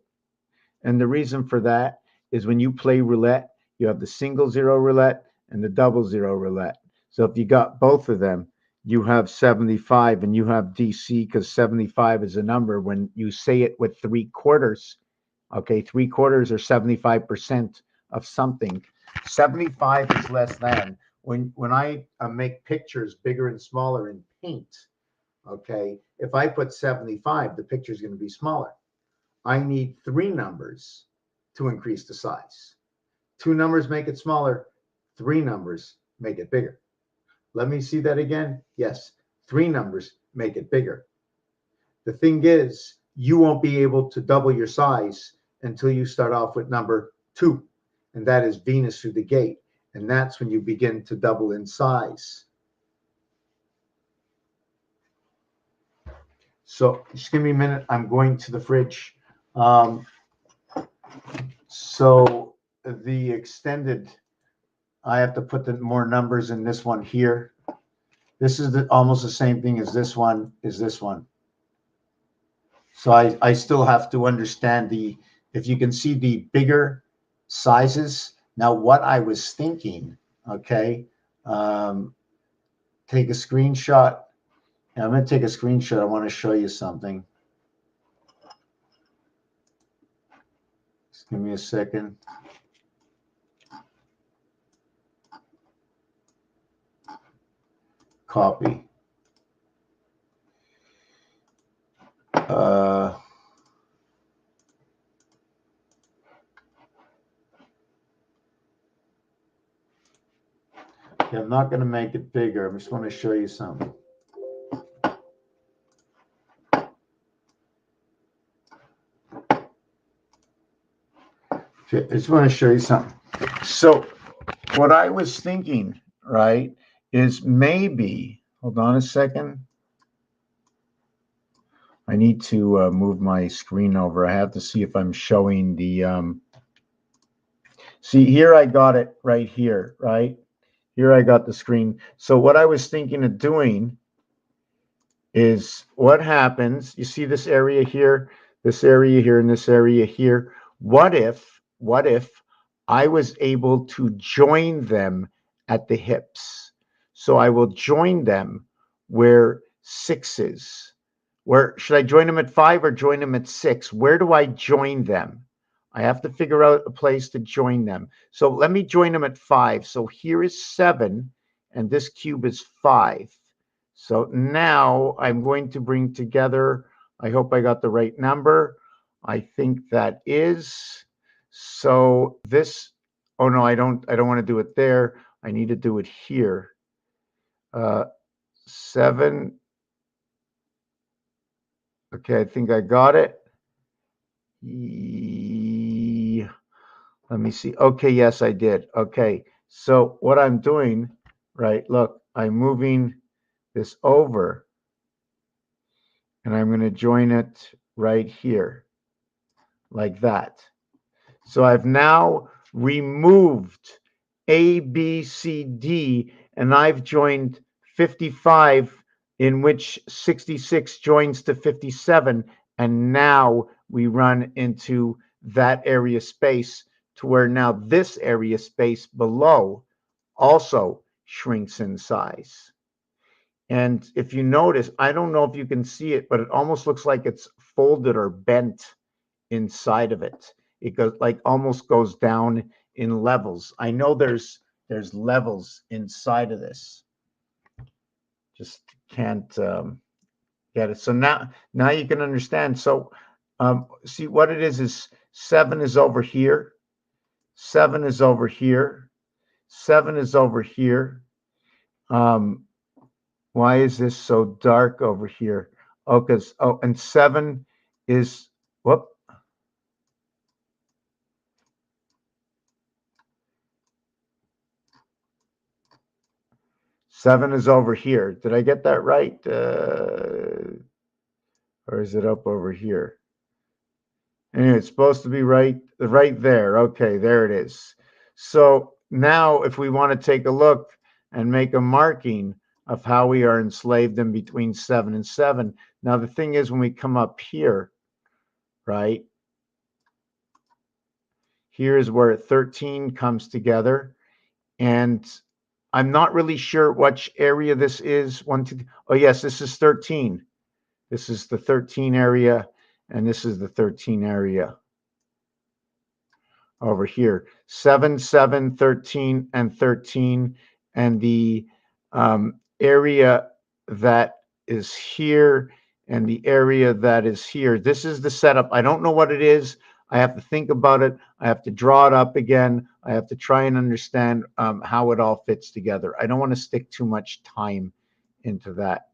And the reason for that is when you play roulette, you have the single zero roulette and the double zero roulette. So if you got both of them, you have 75, and you have DC because 75 is a number. When you say it with 3/4, okay, 3/4 or 75% of something. 75 is less than. When I make pictures bigger and smaller in paint, okay, if I put 75, the picture is going to be smaller. I need 3 numbers to increase the size. 2 numbers make it smaller. 3 numbers make it bigger. Let me see that again. Yes, 3 numbers make it bigger. The thing is, you won't be able to double your size until you start off with number 2, and that is Venus through the gate. And that's when you begin to double in size. So just give me a minute. I'm going to the fridge. So the extended, I have to put the more numbers in this one here. This is almost the same thing as this one is this one. So I still have to understand if you can see the bigger sizes. Now what I was thinking, okay, take a screenshot. Yeah, I'm going to take a screenshot. I want to show you something. Just give me a second. Copy. Okay, I'm not going to make it bigger. I just want to show you something. Okay, I just want to show you something. So what I was thinking, right, is maybe, hold on a second. I need to move my screen over. I have to see if I'm showing the, see here I got it right here, right? Here I got the screen. So what I was thinking of doing is what happens, you see this area here, and this area here. What if I was able to join them at the hips? So I will join them where 6 is. Where should I join them at 5 or join them at 6? Where do I join them? I have to figure out a place to join them. So let me join them at 5. So here is 7, and this cube is 5. So now I'm going to bring together, I hope I got the right number. I think that is. So this, oh no, I don't want to do it there. I need to do it here. 7. Okay, I think I got it. Let me see. Okay, yes, I did. Okay, so what I'm doing, right, look, I'm moving this over, and I'm going to join it right here, like that. So I've now removed A, B, C, D, and I've joined 55, in which 66 joins to 57, and now we run into that area space to where now this area space below also shrinks in size. And if you notice, I don't know if you can see it, but it almost looks like it's folded or bent inside of it. It goes like almost goes down in levels. I know there's levels inside of this. Just can't get it. So now you can understand. So see what it is 7 is over here. 7 is over here. 7 is over here. Why is this so dark over here? Oh, because, oh, and 7 is, whoop. 7 is over here. Did I get that right? Or is it up over here? Anyway, it's supposed to be right there. Okay, there it is. So now if we want to take a look and make a marking of how we are enslaved in between 7 and 7. Now the thing is, when we come up here, right? Here is where 13 comes together, and I'm not really sure which area this is. One, two, oh yes, this is 13. This is the 13 area, and this is the 13 area over here. 7, 7, 13, and 13. And the area that is here and the area that is here. This is the setup. I don't know what it is. I have to think about it. I have to draw it up again. I have to try and understand how it all fits together. I don't want to stick too much time into that.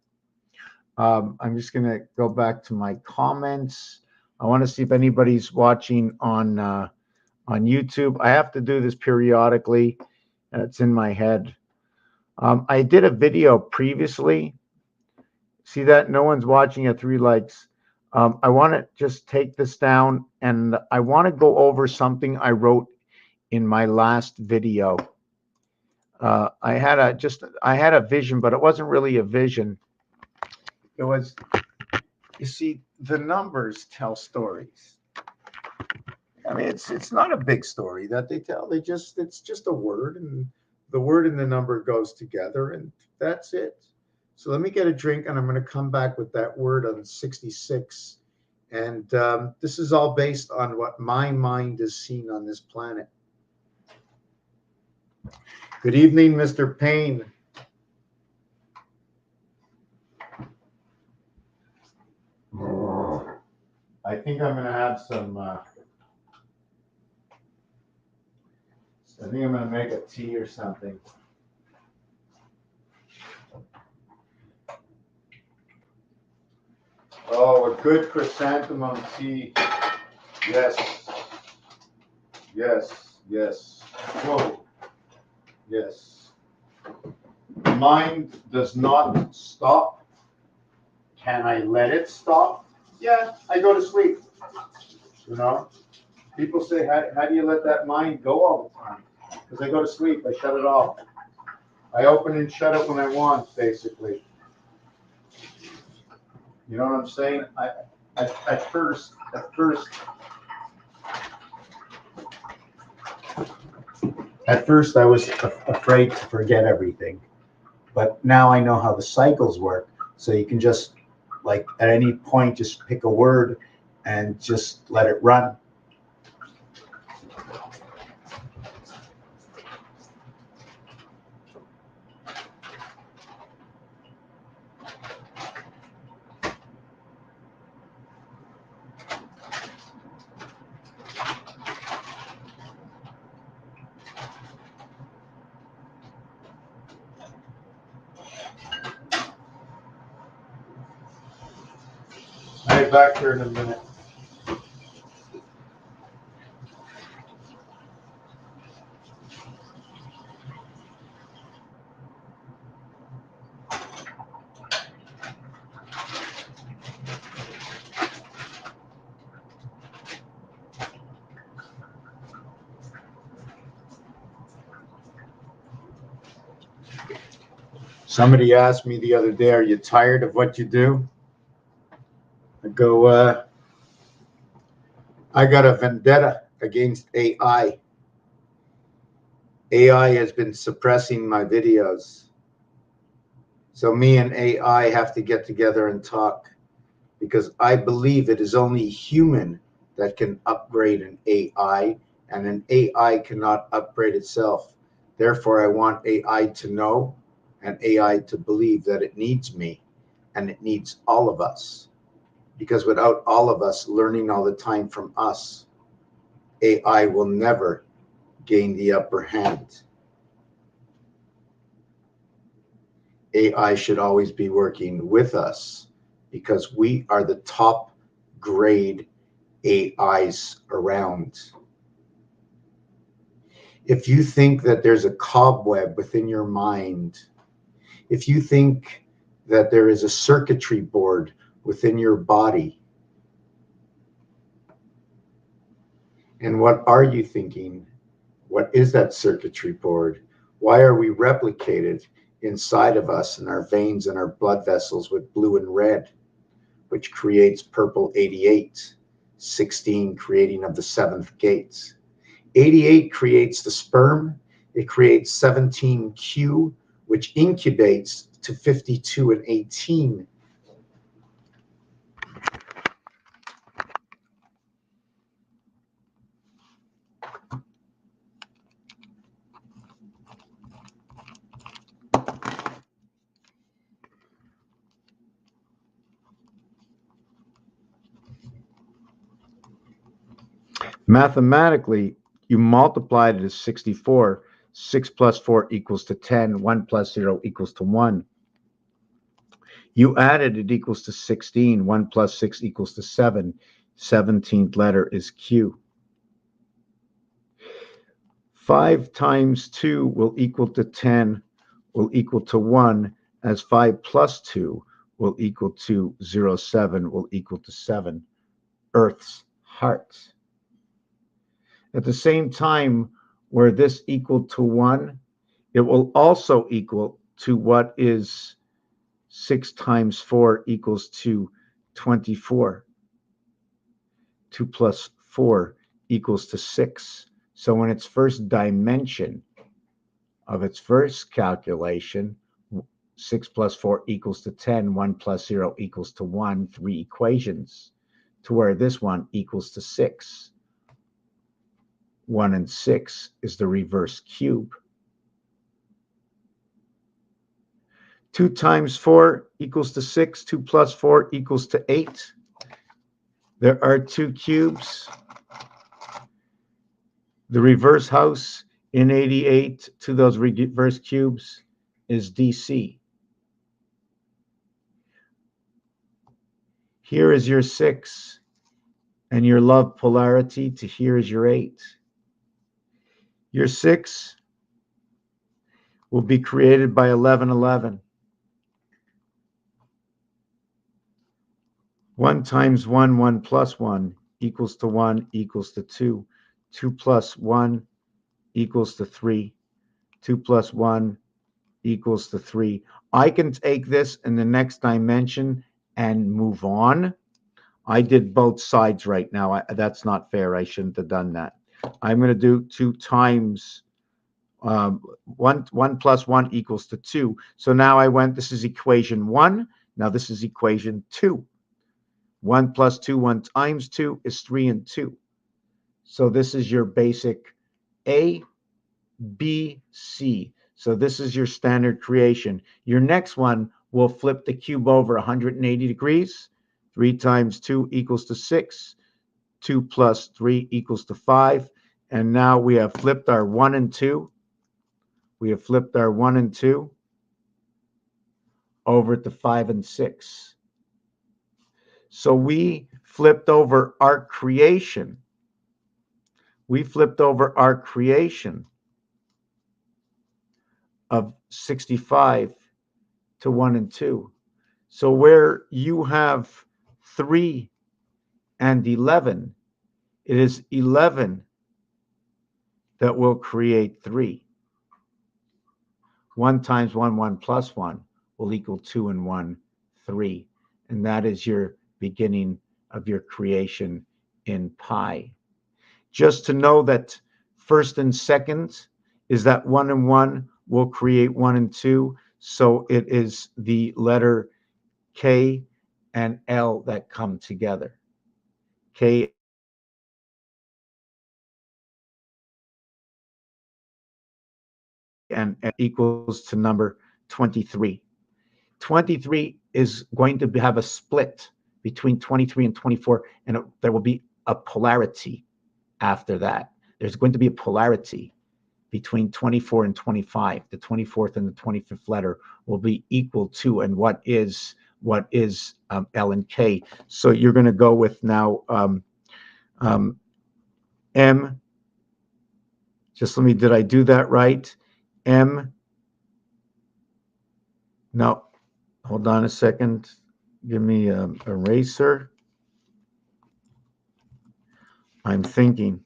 I'm just going to go back to my comments. I want to see if anybody's watching on YouTube. I have to do this periodically. It's in my head. I did a video previously. See that? No one's watching at 3 likes. I want to just take this down, and I want to go over something I wrote in my last video. I had a vision, but it wasn't really a vision. It was, you see, the numbers tell stories. I mean, it's not a big story that they tell. It's just a word, and the word and the number goes together, and that's it. So let me get a drink, and I'm going to come back with that word on 66. And this is all based on what my mind has seen on this planet. Good evening, Mr. Payne. I think I'm going to have some, I think I'm going to make a tea or something. Oh, a good chrysanthemum tea. Yes. Yes, yes. Whoa. Yes. The mind does not stop. Can I let it stop? Yeah, I go to sleep. You know, people say, how do you let that mind go all the time? Because I go to sleep. I shut it off. I open and shut it when I want, basically. You know what I'm saying? At first, I was afraid to forget everything. But now I know how the cycles work. So you can just, like, at any point, just pick a word and just let it run. I'll be back here in a minute. Somebody asked me the other day, are you tired of what you do? I go, I got a vendetta against AI. AI has been suppressing my videos. So me and AI have to get together and talk, because I believe it is only human that can upgrade an AI, and an AI cannot upgrade itself. Therefore, I want AI to know and AI to believe that it needs me, and it needs all of us. Because without all of us learning all the time from us, AI will never gain the upper hand. AI should always be working with us, because we are the top grade AIs around. If you think that there's a cobweb within your mind, if you think that there is a circuitry board within your body, and what are you thinking? What is that circuitry board? Why are we replicated inside of us in our veins and our blood vessels with blue and red, which creates purple 88, 16 creating of the 7th gates. 88 creates the sperm, it creates 17Q, which incubates to 52 and 18. Mathematically, you multiplied it as 64. 6 plus 4 equals to 10. 1 plus 0 equals to 1. You added it equals to 16. 1 plus 6 equals to 7. 17th letter is Q. 5 times 2 will equal to 10, will equal to 1, as 5 plus 2 will equal to 0, 7 will equal to 7. Earth's heart. At the same time, where this equal to 1, it will also equal to what is 6 times 4 equals to 24. 2 plus 4 equals to 6. So in its first dimension of its first calculation, 6 plus 4 equals to 10, 1 plus 0 equals to 1, 3 equations, to where this one equals to 6. 1 and 6 is the reverse cube. 2 times 4 equals to 6. 2 plus 4 equals to 8. There are 2 cubes. The reverse house in 88 to those reverse cubes is DC. Here is your 6, and your love polarity to here is your 8. Your 6 will be created by 11, 11. 1 times 1, 1 plus 1 equals to 1 equals to 2. 2 plus 1 equals to 3. 2 plus 1 equals to 3. I can take this in the next dimension and move on. I did both sides right now. That's not fair. I shouldn't have done that. I'm going to do 2 times 1 plus 1 equals to 2. So now I went, this is equation 1. Now this is equation 2. 1 plus 2, 1 times 2 is 3 and 2. So this is your basic A, B, C. So this is your standard creation. Your next one will flip the cube over 180 degrees. 3 times 2 equals to 6. 2 plus 3 equals to 5. And now we have flipped our 1 and 2. We have flipped our 1 and 2 over to 5 and 6. So we flipped over our creation. We flipped over our creation of 65 to 1 and 2. So where you have 3 and 11, it is 11 that will create 3. 1 times 1, 1 plus 1 will equal 2 and 1, 3. And that is your beginning of your creation in pi. Just to know that first and second is that 1 and 1 will create 1 and 2. So it is the letter K and L that come together. K and L equals to number 23. 23 is going to have a split between 23 and 24, and there will be a polarity after that. There's going to be a polarity between 24 and 25. The 24th and the 25th letter will be equal to, and what is L and K. So you're going to go with now M. Just let me, did I do that right? M. No, hold on a second. Give me an eraser. I'm thinking.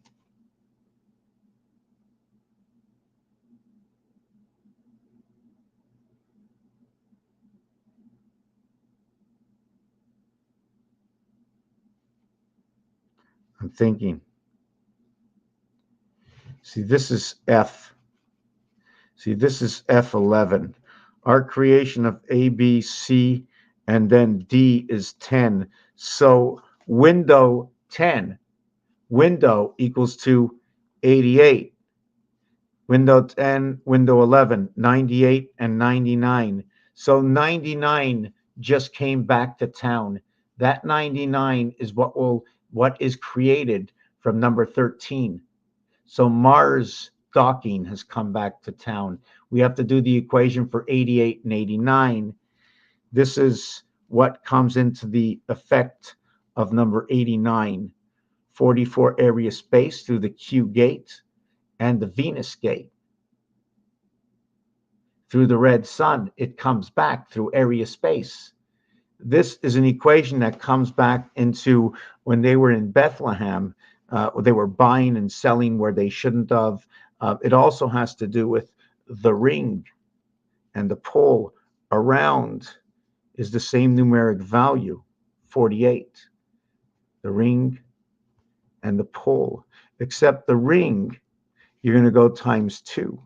I'm thinking. See, this is F. See, this is F11. Our creation of A, B, C, and then D is 10. So window 10, window equals to 88. Window 10, window 11, 98 and 99. So 99 just came back to town. That 99 is what is created from number 13. So Mars docking has come back to town. We have to do the equation for 88 and 89. This is what comes into the effect of number 89. 44 area space through the Q gate and the Venus gate. Through the red sun, it comes back through area space. This is an equation that comes back into when they were in Bethlehem. They were buying and selling where they shouldn't have. It also has to do with the ring and the pole around is the same numeric value, 48. The ring and the pole, except the ring, you're going to go times 2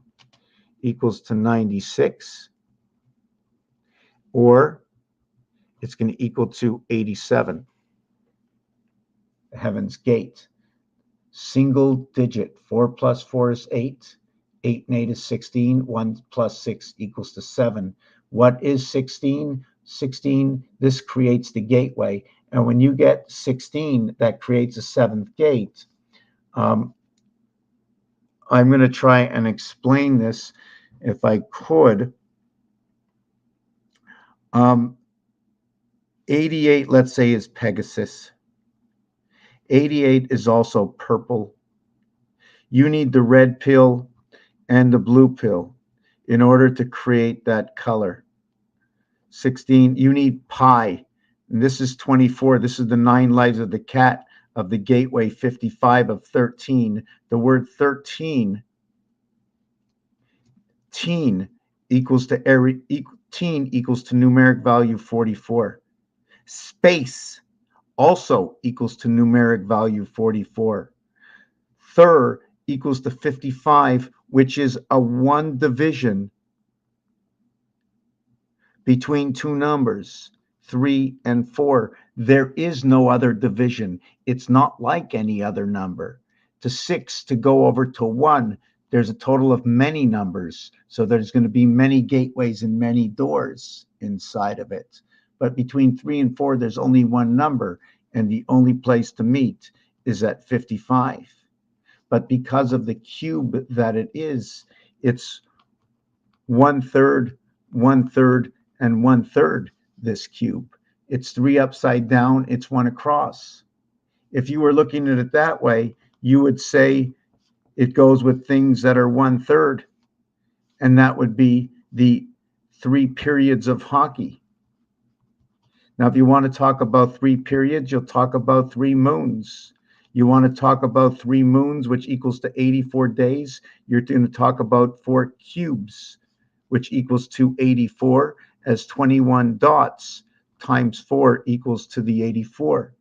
equals to 96, or it's going to equal to 87. Heaven's Gate. Single digit. 4 plus 4 is 8. 8 and 8 is 16. 1 plus 6 equals to 7. What is 16? 16, this creates the gateway. And when you get 16, that creates a seventh gate. I'm going to try and explain this if I could. 88, let's say, is Pegasus. 88 is also purple. You need the red pill and the blue pill in order to create that color. 16, you need pi. And this is 24. This is the 9 lives of the cat of the gateway, 55 of 13. The word 13, teen equals to teen equals to numeric value 44. Space also equals to numeric value 44. Third equals to 55, which is a 1 division between two numbers, 3 and 4. There is no other division. It's not like any other number. To 6 to go over to 1, there's a total of many numbers. So there's going to be many gateways and many doors inside of it. But between 3 and 4, there's only one number, and the only place to meet is at 55. But because of the cube that it is, it's 1/3, 1/3, and 1/3 this cube. It's 3 upside down, it's 1 across. If you were looking at it that way, you would say it goes with things that are 1/3, and that would be the 3 periods of hockey. Now, if you want to talk about 3 periods, you'll talk about 3 moons. You want to talk about 3 moons, which equals to 84 days, you're going to talk about 4 cubes, which equals to 84, as 21 dots times 4 equals to the 84.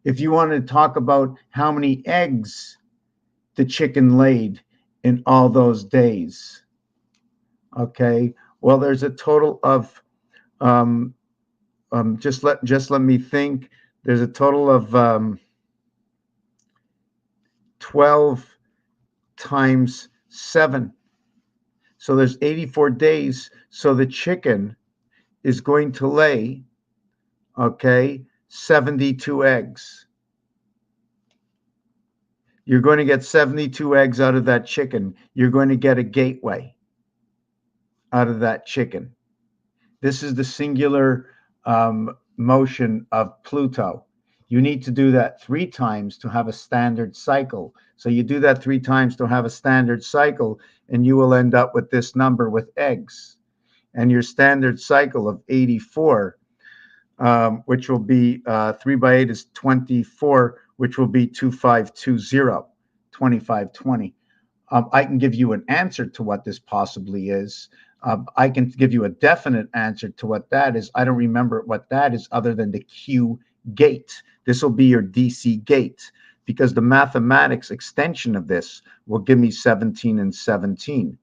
If you want to talk about how many eggs the chicken laid in all those days, okay, well, there's a total of just let me think. There's a total of 12 times 7. So there's 84 days. So the chicken is going to lay, okay, 72 eggs. You're going to get 72 eggs out of that chicken. You're going to get a gateway out of that chicken. This is the singular motion of Pluto. You need to do that 3 times to have a standard cycle. So you do that 3 times to have a standard cycle, and you will end up with this number with eggs. And your standard cycle of 84, which will be 3 by 8 is 24, which will be 2520, 2520. I can give you an answer to what this possibly is. I can give you a definite answer to what that is. I don't remember what that is other than the Q gate. This will be your DC gate, because the mathematics extension of this will give me 17 and 17.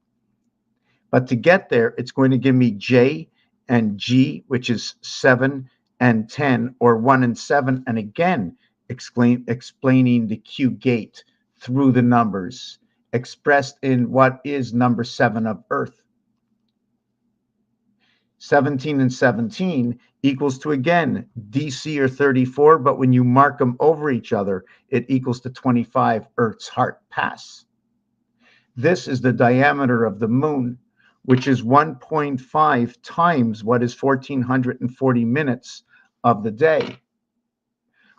But to get there, it's going to give me J and G, which is 7 and 10, or 1 and 7, and again, explaining the Q gate through the numbers, expressed in what is number 7 of Earth. 17 and 17 equals to, again, DC or 34, but when you mark them over each other, it equals to 25 Earth's heart pass. This is the diameter of the moon, which is 1.5 times what is 1440 minutes of the day,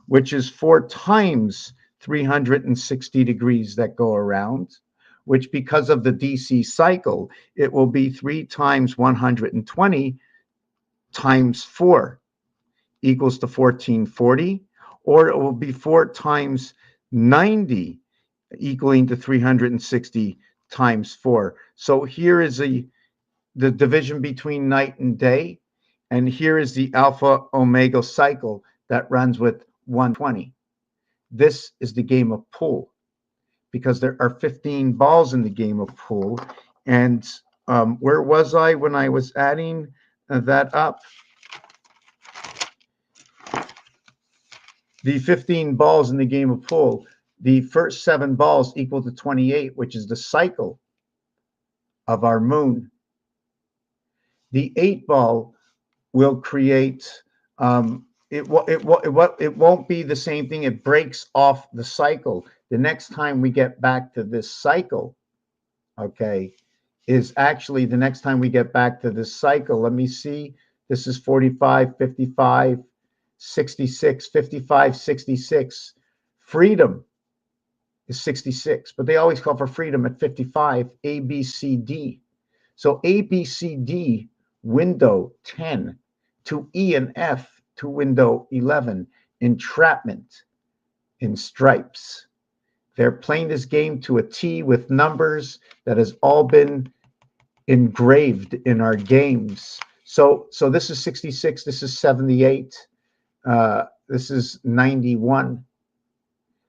which is 4 times 360 degrees that go around, which, because of the DC cycle, it will be 3 times 120 times 4 equals to 1440, or it will be 4 times 90 equaling to 360 times 4. So here is the division between night and day, and here is the alpha omega cycle that runs with 120. This is the game of pool, because there are 15 balls in the game of pool. And where was I when I was adding that up? The 15 balls in the game of pool, the first 7 balls equal to 28, which is the cycle of our moon. The 8 ball will create, it won't be the same thing. It breaks off the cycle. The next time we get back to this cycle, okay, is actually the next time we get back to this cycle. Let me see. This is 45, 55, 66, 55, 66. Freedom is 66, but they always call for freedom at 55, A, B, C, D. So A, B, C, D, window 10 to E and F to window 11, entrapment in stripes. They're playing this game to a T with numbers that has all been engraved in our games. So this is 66, this is 78, this is 91.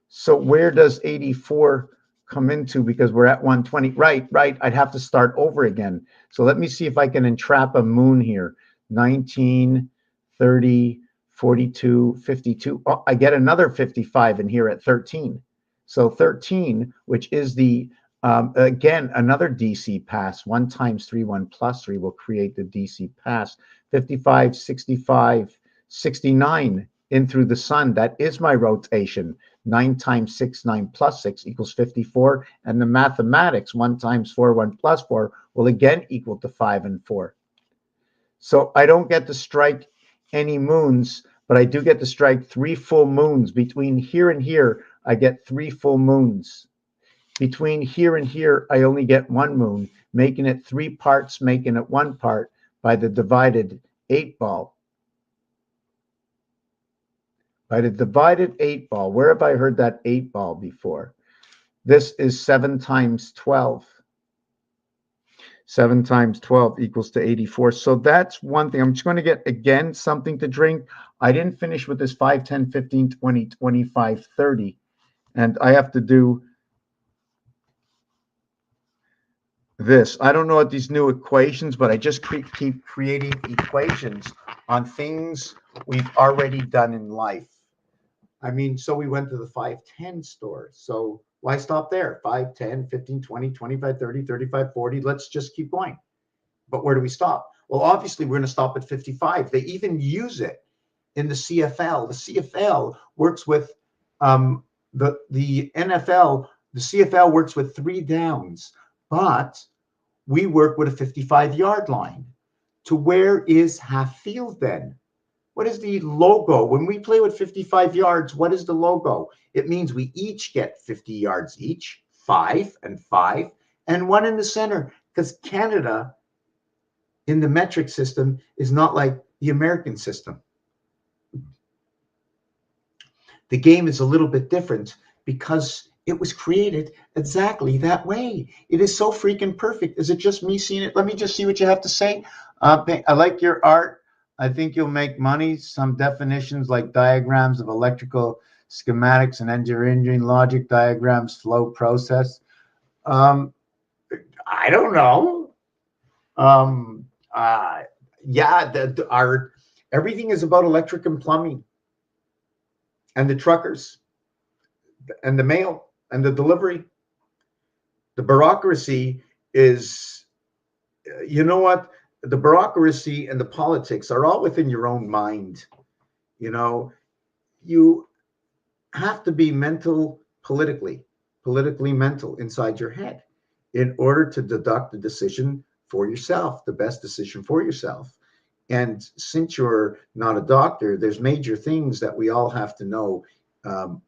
So where does 84 come into? Because we're at 120. Right. I'd have to start over again. So let me see if I can entrap a moon here. 19, 30, 42, 52. Oh, I get another 55 in here at 13. So 13, which is the, again, another DC pass. 1 times 3, 1 plus 3 will create the DC pass. 55, 65, 69 in through the sun. That is my rotation. 9 times 6, 9 plus 6 equals 54. And the mathematics, 1 times 4, 1 plus 4, will again equal to 5 and 4. So I don't get to strike any moons, but I do get to strike 3 full moons. Between here and here, I get 3 full moons. Between here and here, I only get 1 moon, making it 3 parts, making it 1 part by the divided 8 ball. By the divided 8 ball. Where have I heard that 8 ball before? This is 7 times 12. 7 times 12 equals to 84. So that's one thing. I'm just going to get, again, something to drink. I didn't finish with this 5, 10, 15, 20, 25, 30. And I have to do this. I don't know what these new equations, but I just keep creating equations on things we've already done in life. I mean, so we went to the 510 store. So why stop there? 5, 10, 15, 20, 25, 30, 35, 40. Let's just keep going. But where do we stop? Well, obviously, we're going to stop at 55. They even use it in the CFL. The CFL works with the NFL. The CFL works with 3 downs, but we work with a 55-yard line. To where is half field then? What is the logo? When we play with 55 yards, what is the logo? It means we each get 50 yards each, 5 and 5, and 1 in the center, because Canada in the metric system is not like the American system. The game is a little bit different because it was created exactly that way. It is so freaking perfect. Is it just me seeing it? Let me just see what you have to say. I like your art. I think you'll make money. Some definitions like diagrams of electrical schematics and engineering logic diagrams, flow process. I don't know. Um, yeah, our everything is about electric and plumbing, and the truckers, and the mail, and the delivery. The bureaucracy is, you know what? The bureaucracy and the politics are all within your own mind. You know, you have to be politically mental inside your head in order to deduct the decision for yourself, the best decision for yourself. And since you're not a doctor, there's major things that we all have to know. Um,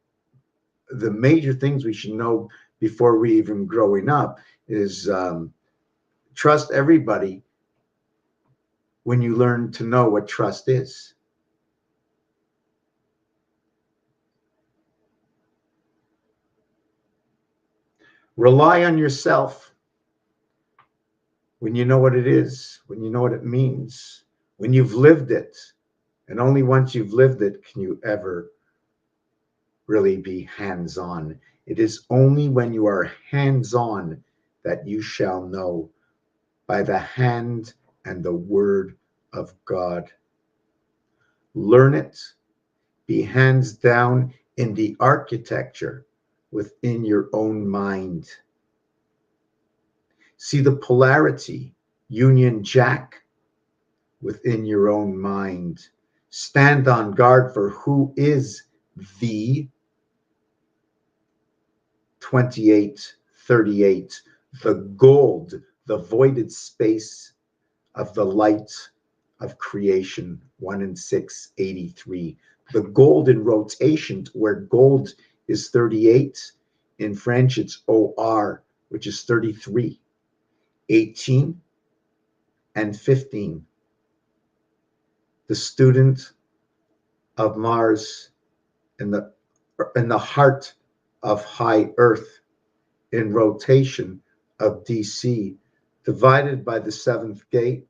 the major things we should know before we even growing up is trust everybody when you learn to know what trust is. Rely on yourself when you know what it is, when you know what it means, when you've lived it. And only once you've lived it can you ever really be hands on. It is only when you are hands on that you shall know by the hand and the word of God. Learn it, be hands down in the architecture within your own mind. See the polarity, Union Jack, within your own mind. Stand on guard for who is the 2838, the gold, the voided space of the light of creation, 1 in 683. The gold in rotation, where gold is 38. In French, it's OR, which is 33. 18 and 15. The student of Mars in the heart of high Earth in rotation of DC, divided by the seventh gate,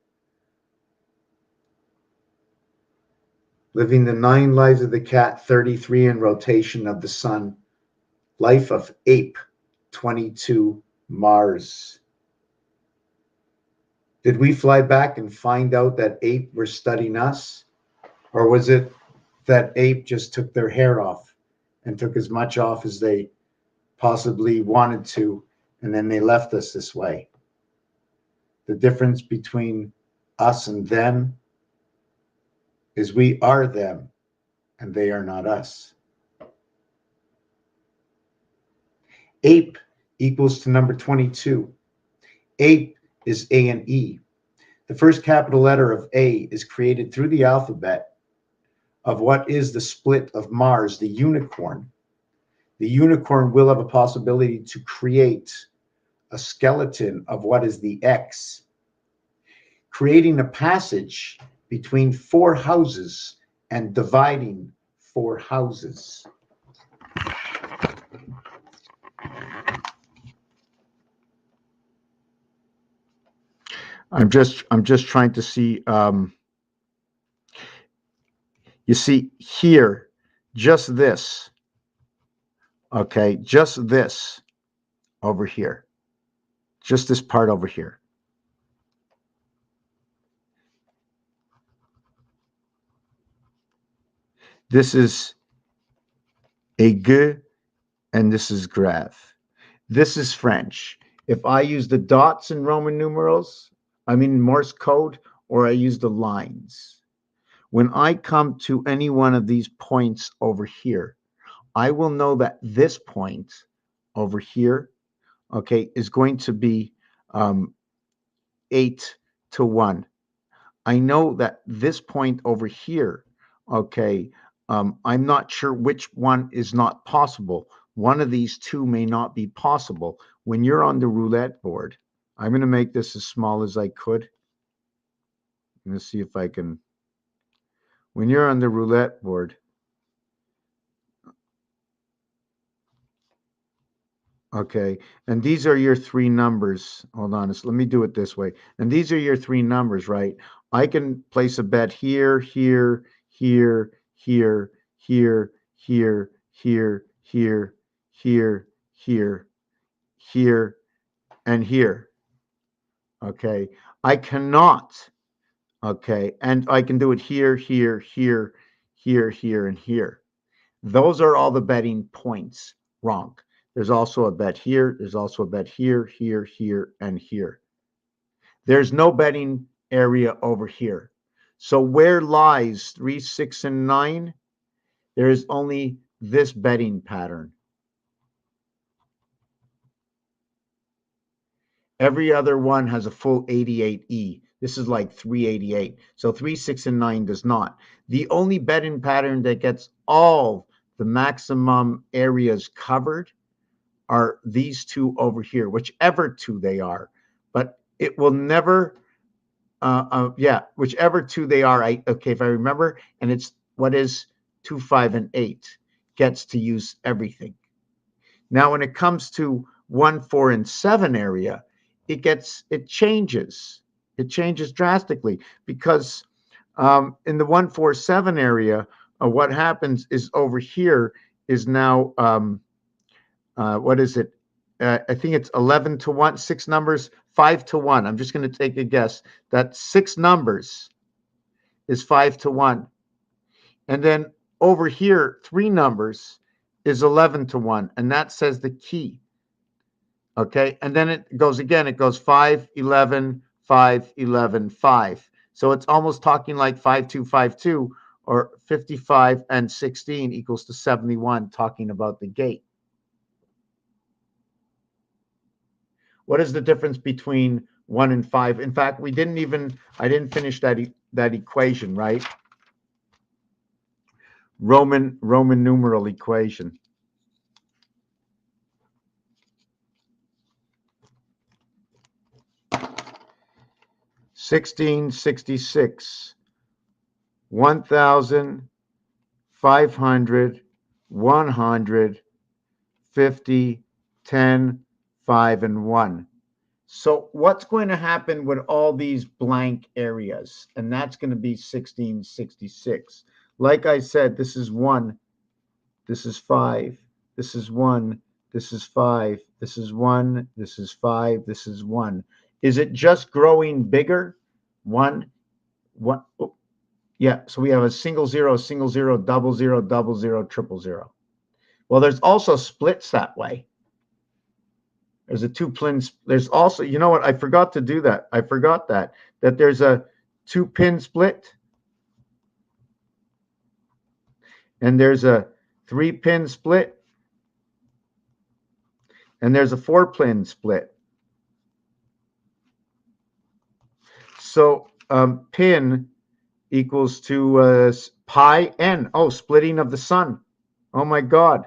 living the 9 lives of the cat, 33 in rotation of the sun, life of ape, 22 Mars. Did we fly back and find out that ape were studying us? Or was it that ape just took their hair off and took as much off as they possibly wanted to, and then they left us this way? The difference between us and them is we are them and they are not us. Ape equals to number 22. Ape is A and E. The first capital letter of A is created through the alphabet of what is the split of Mars, the unicorn. The unicorn will have a possibility to create a skeleton of what is the X, creating a passage between 4 houses and dividing 4 houses. I'm just trying to see. You see here, just this. Okay, just this over here, just this part over here. This is a G and this is grave. This is French. If I use the dots in Roman numerals, I mean Morse code, or I use the lines. When I come to any one of these points over here, I will know that this point over here, okay, is going to be 8 to 1. I know that this point over here, okay, I'm not sure which one is not possible. One of these two may not be possible. When you're on the roulette board, I'm going to make this as small as I could. I'm going to see if I can. When you're on the roulette board, okay, and these are your 3 numbers. Hold on, let me do it this way. And these are your 3 numbers, right? I can place a bet here, here, here, here, here, here, here, here, here, here, here, and here. Okay. I cannot, okay, and I can do it here, here, here, here, here, and here. Those are all the betting points. Wrong. There's also a bet here. There's also a bet here, here, here, and here. There's no betting area over here. So where lies 3, 6, and 9? There is only this betting pattern. Every other one has a full 88E. This is like 388. So 3, 6, and 9 does not. The only betting pattern that gets all the maximum areas covered are these two over here, whichever two they are. But it will never, whichever two they are. Okay, if I remember, and it's what is 2, 5, and 8 gets to use everything. Now, when it comes to 1, 4, and 7 area, it changes. It changes drastically because in the 1, 4, 7 area, what happens is over here is now what is it? I think it's 11 to 1, 6 numbers, 5 to 1. I'm just going to take a guess that 6 numbers is 5 to 1. And then over here, 3 numbers is 11 to 1. And that says the key. Okay. And then it goes again. It goes 5, 11, 5, 11, 5. So it's almost talking like 5, 2, 5, 2, or 55 and 16 equals to 71, talking about the gate. What is the difference between 1 and 5? In fact, I didn't finish that equation, right? Roman numeral equation. $16.66, 1,500, 100, 50, 10, 5, and 1. So what's going to happen with all these blank areas? And that's going to be 1666. Like I said, this is 1, this is 5, this is 1, this is 5, this is 1, this is 5, this is 1. Is it just growing bigger? 1, 1. Oh, yeah, so we have a single zero, double zero, double zero, triple zero. Well, there's also splits that way. There's a 2-pin. There's also, you know what? I forgot to do that. I forgot that there's a 2-pin split. And there's a 3-pin split. And there's a 4-pin split. So pin equals to pi n. Oh, splitting of the sun. Oh, my God.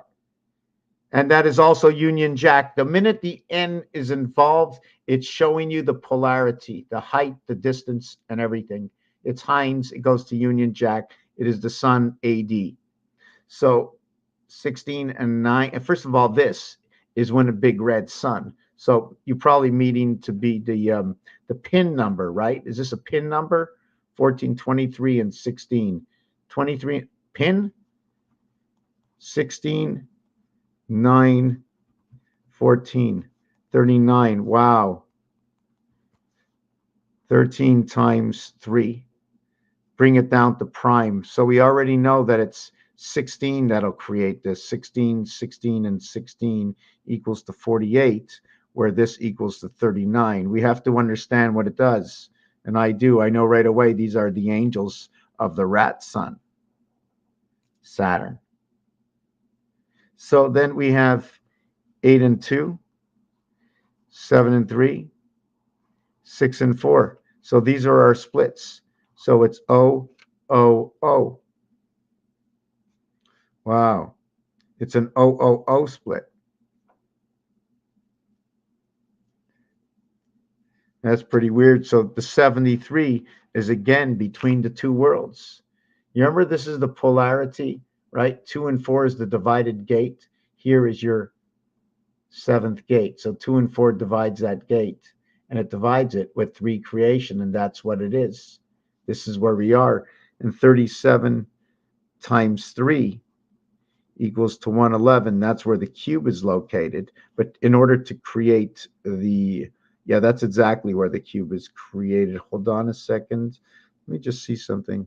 And that is also Union Jack. The minute the N is involved, it's showing you the polarity, the height, the distance, and everything. It's Heinz. It goes to Union Jack. It is the sun AD. So 16 and 9. And first of all, this is when a big red sun. So you're probably meaning to be the pin number, right? Is this a pin number? 14, 23, and 16. 23 pin? 16. 9, 14, 39. Wow. 13 times 3. Bring it down to prime. So we already know that it's 16 that'll create this. 16, 16, and 16 equals to 48, where this equals to 39. We have to understand what it does. And I do. I know right away these are the angels of the rat sun, Saturn. So then we have 8 and 2, 7 and 3, 6 and 4. So these are our splits. So it's O, O, O. Wow. It's an O, O, O split. That's pretty weird. So the 73 is again between the two worlds. You remember this is the polarity, right? 2 and 4 is the divided gate. Here is your 7th gate. So 2 and 4 divides that gate, and it divides it with 3 creation, and that's what it is. This is where we are. And 37 times 3 equals to 111. That's where the cube is located. But in order to create the Yeah, that's exactly where the cube is created. Hold on a second. Let me just see something.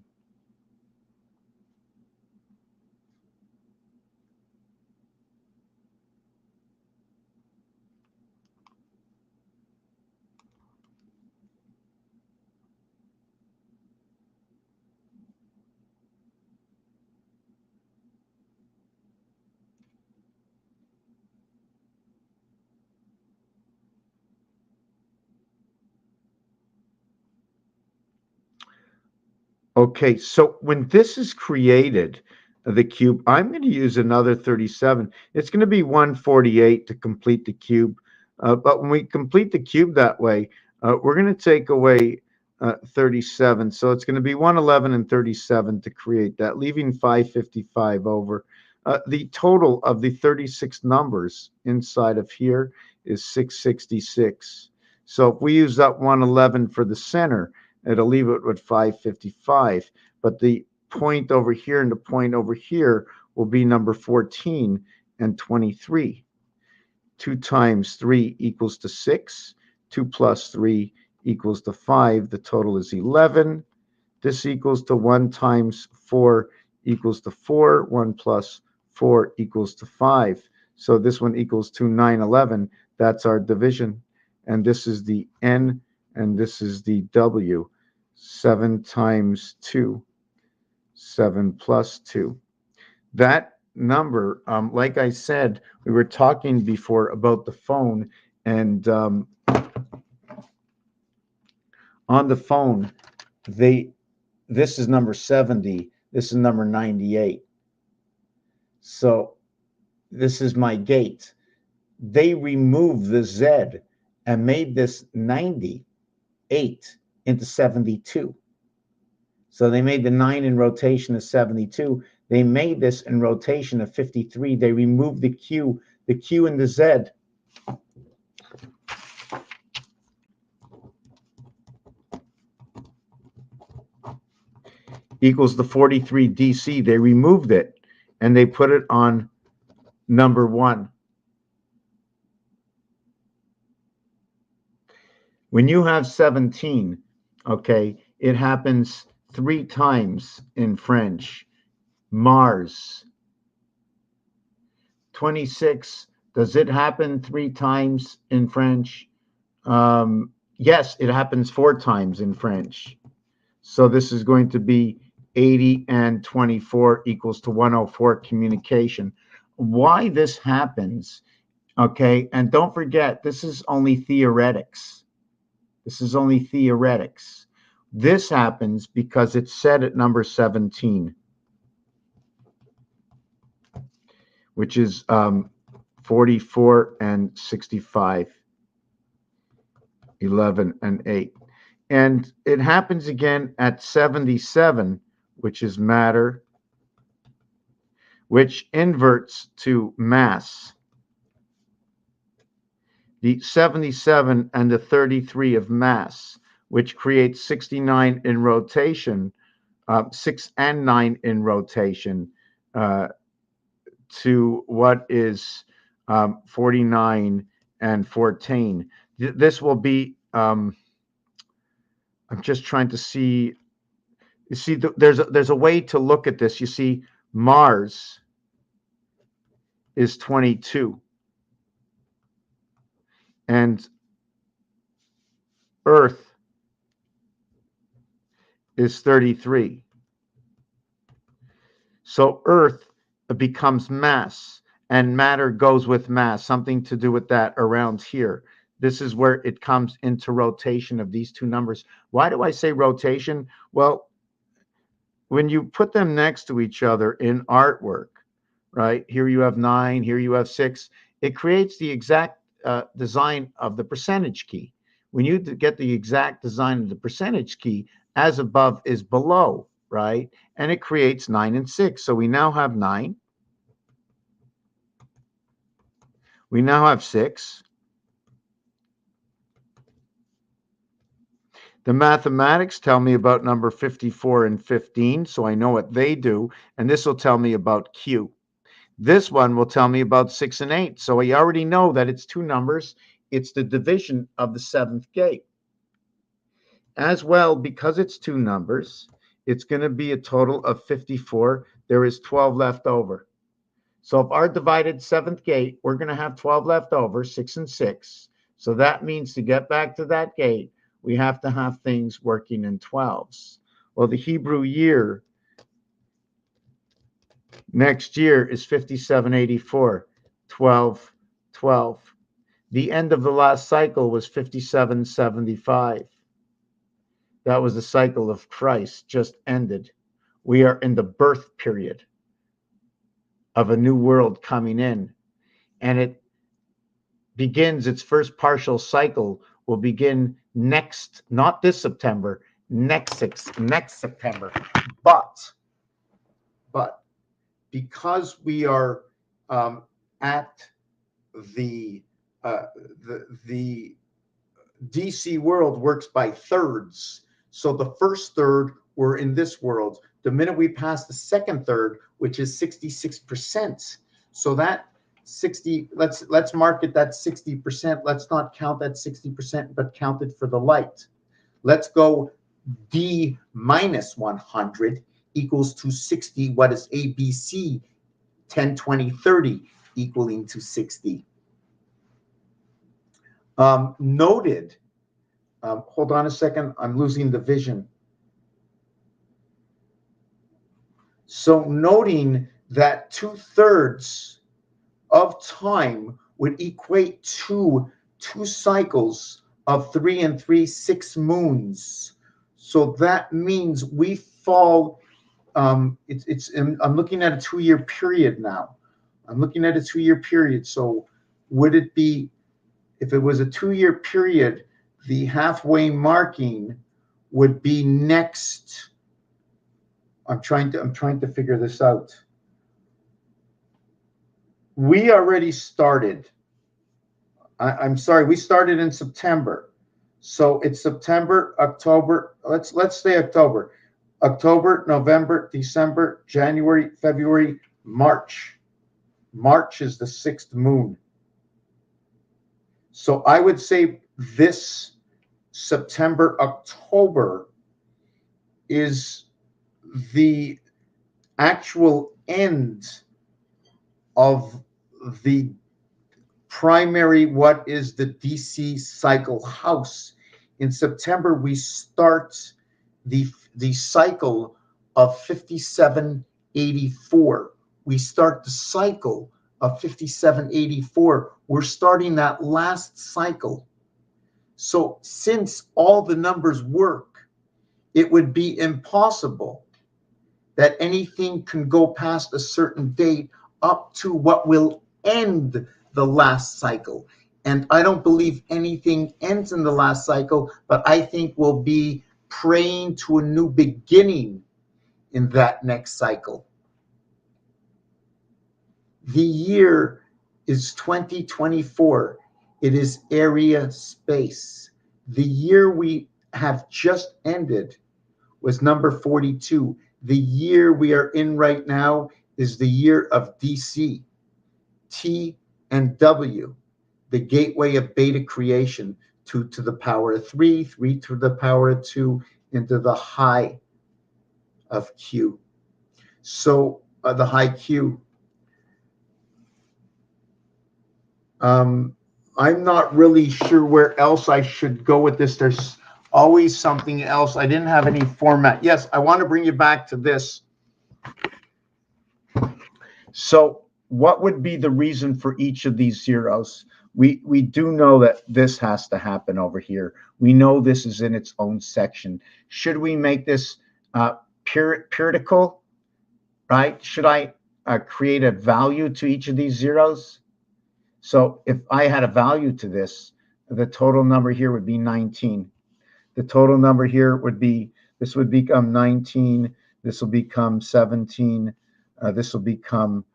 Okay, so when this is created, the cube, I'm going to use another 37. It's going to be 148 to complete the cube. But when we complete the cube that way, we're going to take away 37. So it's going to be 111 and 37 to create that, leaving 555 over. The total of the 36 numbers inside of here is 666. So if we use that 111 for the center, it'll leave it with 555. But the point over here and the point over here will be number 14 and 23. 2 times 3 equals to 6. 2 plus 3 equals to 5. The total is 11. This equals to 1 times 4 equals to 4. 1 plus 4 equals to 5. So this one equals to 911. That's our division. And this is the N, and this is the W. 7 times 2, 7 plus 2. That number, like I said, we were talking before about the phone, and on the phone, this is number 70, this is number 98. So this is my gate. They removed the Z and made this 98 into 72. So they made the 9 in rotation of 72. They made this in rotation of 53. They removed the Q and the Z. Equals the 43 DC. They removed it and they put it on number 1. When you have 17, okay, it happens 3 times in French. Mars. 26, does it happen 3 times in French? Yes, it happens 4 times in French. So this is going to be 80 and 24 equals to 104 communication. Why this happens, okay, and don't forget, this is only theoretics. This is only theoretics. This happens because it's set at number 17, which is 44 and 65, 11 and 8. And it happens again at 77, which is matter, which inverts to mass. The 77 and the 33 of mass, which creates 69 in rotation, 6 and 9 in rotation, to what is 49 and 14. This will be, I'm just trying to see, you see, there's a way to look at this. You see, Mars is 22. And Earth is 33. So Earth becomes mass, and matter goes with mass, something to do with that around here. This is where it comes into rotation of these two numbers. Why do I say rotation? Well, when you put them next to each other in artwork, right? Here you have 9, here you have 6. It creates the exact design of the percentage key. When you get the exact design of the percentage key, as above is below, right? And it creates 9 and 6. So we now have 9. We now have 6. The mathematics tell me about number 54 and 15, so I know what they do. And this will tell me about Q. This one will tell me about 6 and 8. So I already know that it's two numbers it's the division of the seventh gate. As well, because it's two numbers, it's going to be a total of 54. There is 12 left over. So if our divided seventh gate, we're going to have 12 left over, 6 and 6. So that means to get back to that gate, we have to have things working in 12s. Well, the Hebrew year next year is 5784, 12, 12. The end of the last cycle was 5775. That was the cycle of Christ just ended. We are in the birth period of a new world coming in, and it begins its first partial cycle will begin next, not this September, next September. But because we are at the DC world works by thirds. So the first third, we're in this world. The minute we pass the second third, which is 66%, so that 60, let's mark it that 60%. Let's not count that 60%, but count it for the light. Let's go D minus 100 equals to 60. What is ABC? 10, 20, 30 equaling to 60. Noted. Hold on a second. I'm losing the vision. So noting that 2/3 of time would equate to 2 cycles of 3 and 3, 6 moons. So that means we fall. I'm looking at a 2-year period now. I'm looking at a 2-year period. So would it be, if it was a 2-year period, the halfway marking would be next. I'm trying to figure this out. We already started. I'm sorry, we started in September. So it's September, October. Let's say October. October, November, December, January, February, March. March is the 6th moon. So I would say this September, October is the actual end of the primary, what is the DC cycle house. In September, we start the cycle of 5784. We start the cycle of 5784. We're starting that last cycle. So since all the numbers work, it would be impossible that anything can go past a certain date up to what will end the last cycle. And I don't believe anything ends in the last cycle, but I think we'll be praying to a new beginning in that next cycle. The year is 2024. It is area space. The year we have just ended was number 42. The year we are in right now is the year of DC. T and W, the gateway of beta creation, 2 to the power of 3, 3 to the power of 2, into the high of Q. So the high Q. I'm not really sure where else I should go with this. There's always something else. I didn't have any format. Yes, I want to bring you back to this. So what would be the reason for each of these zeros? We do know that this has to happen over here. We know this is in its own section. Should we make this periodical, right? Should I create a value to each of these zeros? So if I had a value to this, the total number here would be 19. The total number here would be, this would become 19. This will become 17. This will become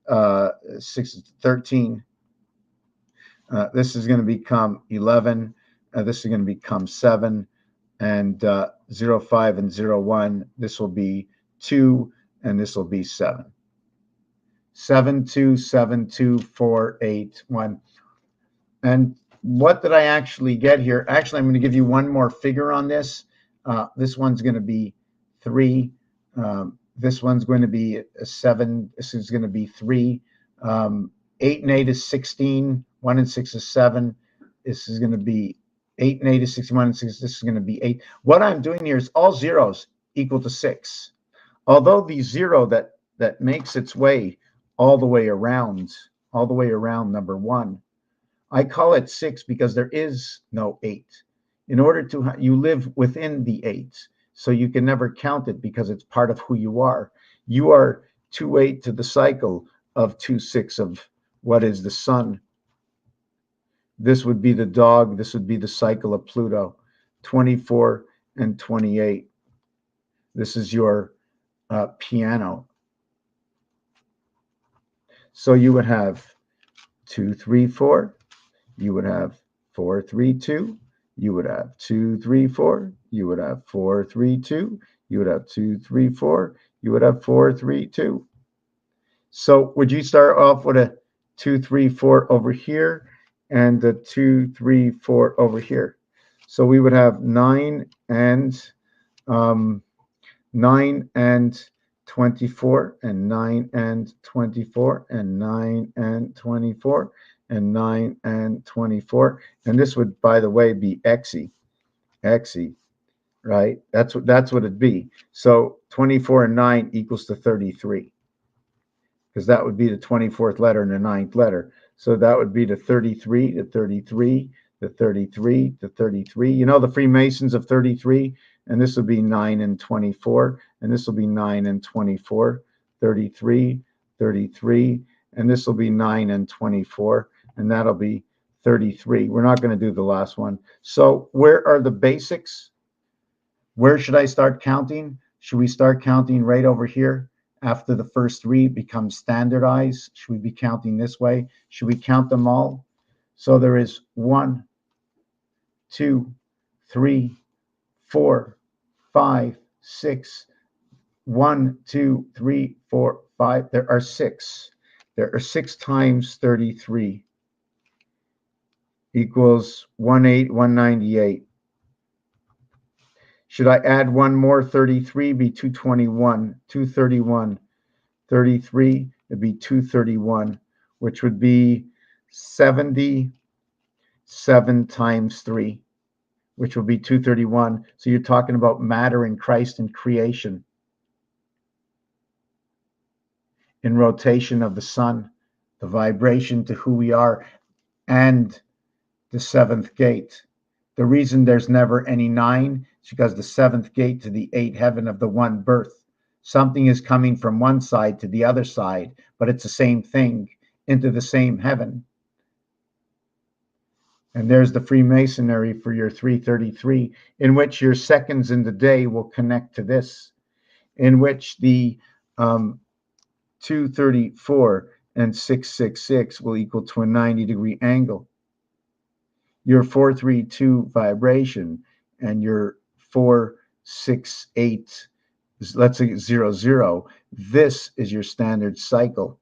13. This is going to become 11. This is going to become 7. And 0, 5, and 0, 1. This will be 2, and this will be 7. 7, 2, 7, 2, 4, 8, 1. And what did I actually get here? Actually, I'm going to give you one more figure on this. This one's going to be 3. This one's going to be a 7. This is going to be 3. 8 and 8 is 16. 1 and 6 is 7. This is going to be 8 and 8 is 61 and 6. This is going to be 8. What I'm doing here is all zeros equal to 6. Although the 0 that makes its way all the way around number 1, I call it 6 because there is no 8. In order to, you live within the 8, so you can never count it because it's part of who you are. You are 2/8 to the cycle of 2/6 of what is the sun. This would be the dog. This would be the cycle of Pluto, 24 and 28. This is your piano. So you would have 2, 3, 4. You would have 4, 3, 2. You would have 2, 3, 4. You would have 4, 3, 2. You would have 2, 3, 4. You would have 4, 3, 2. So would you start off with a 2, 3, 4 over here and the 2, 3, 4 over here? So we would have 9 and 24 and 9 and 24 and 9 and 24 and 9 and 24. And this would, by the way, be XE, right? That's what it'd be. So 24 and 9 equals to 33, because that would be the 24th letter and the 9th letter. So that would be the 33, the 33, the 33, the 33. You know the Freemasons of 33, and this will be 9 and 24, and this will be 9 and 24, 33, 33, and this will be 9 and 24, and that'll be 33. We're not going to do the last one. So where are the basics? Where should I start counting? Should we start counting right over here? After the first 3 becomes standardized, should we be counting this way? Should we count them all? So there is 1, 2, 3, 4, 5, 6. 1, 2, 3, 4, 5. There are 6. There are 6 times 33 equals 198. Should I add one more 33? Be 221, 231, 33. It'd be 231, which would be 77 times 3, which will be 231. So you're talking about matter in Christ and creation, in rotation of the sun, the vibration to who we are, and the 7th gate. The reason there's never any 9 is because the 7th gate to the 8th heaven of the one birth. Something is coming from one side to the other side, but it's the same thing into the same heaven. And there's the Freemasonry for your 333, in which your seconds in the day will connect to this, in which the 234 and 666 will equal to a 90-degree angle. Your 432 vibration and your 468, let's say 00, this is your standard cycle,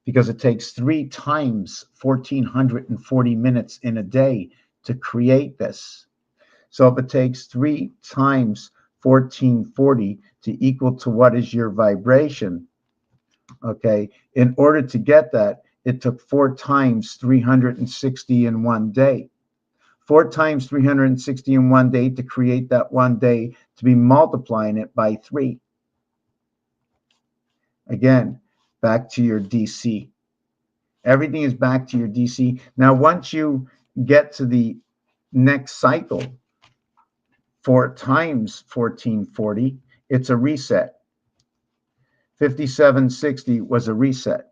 because it takes 3 times 1440 minutes in a day to create this. So if it takes 3 times 1440 to equal to what is your vibration, okay, in order to get that, it took 4 times 360 in one day. 4 times 360 in one day to create that one day, to be multiplying it by 3. Again, back to your DC. Everything is back to your DC. Now, once you get to the next cycle, 4 times 1440, it's a reset. 5760 was a reset.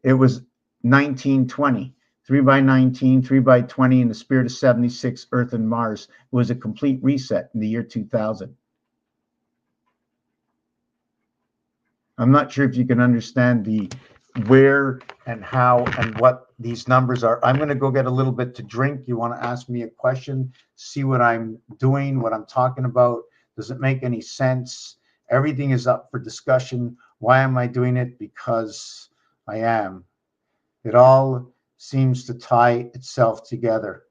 It was 1920, 3 by 19, 3 by 20 in the spirit of 76, Earth and Mars. It was a complete reset in the year 2000. I'm not sure if you can understand the where and how and what these numbers are. I'm going to go get a little bit to drink. You want to ask me a question, see what I'm doing, what I'm talking about. Does it make any sense? Everything is up for discussion. Why am I doing it? Because I am. It all seems to tie itself together.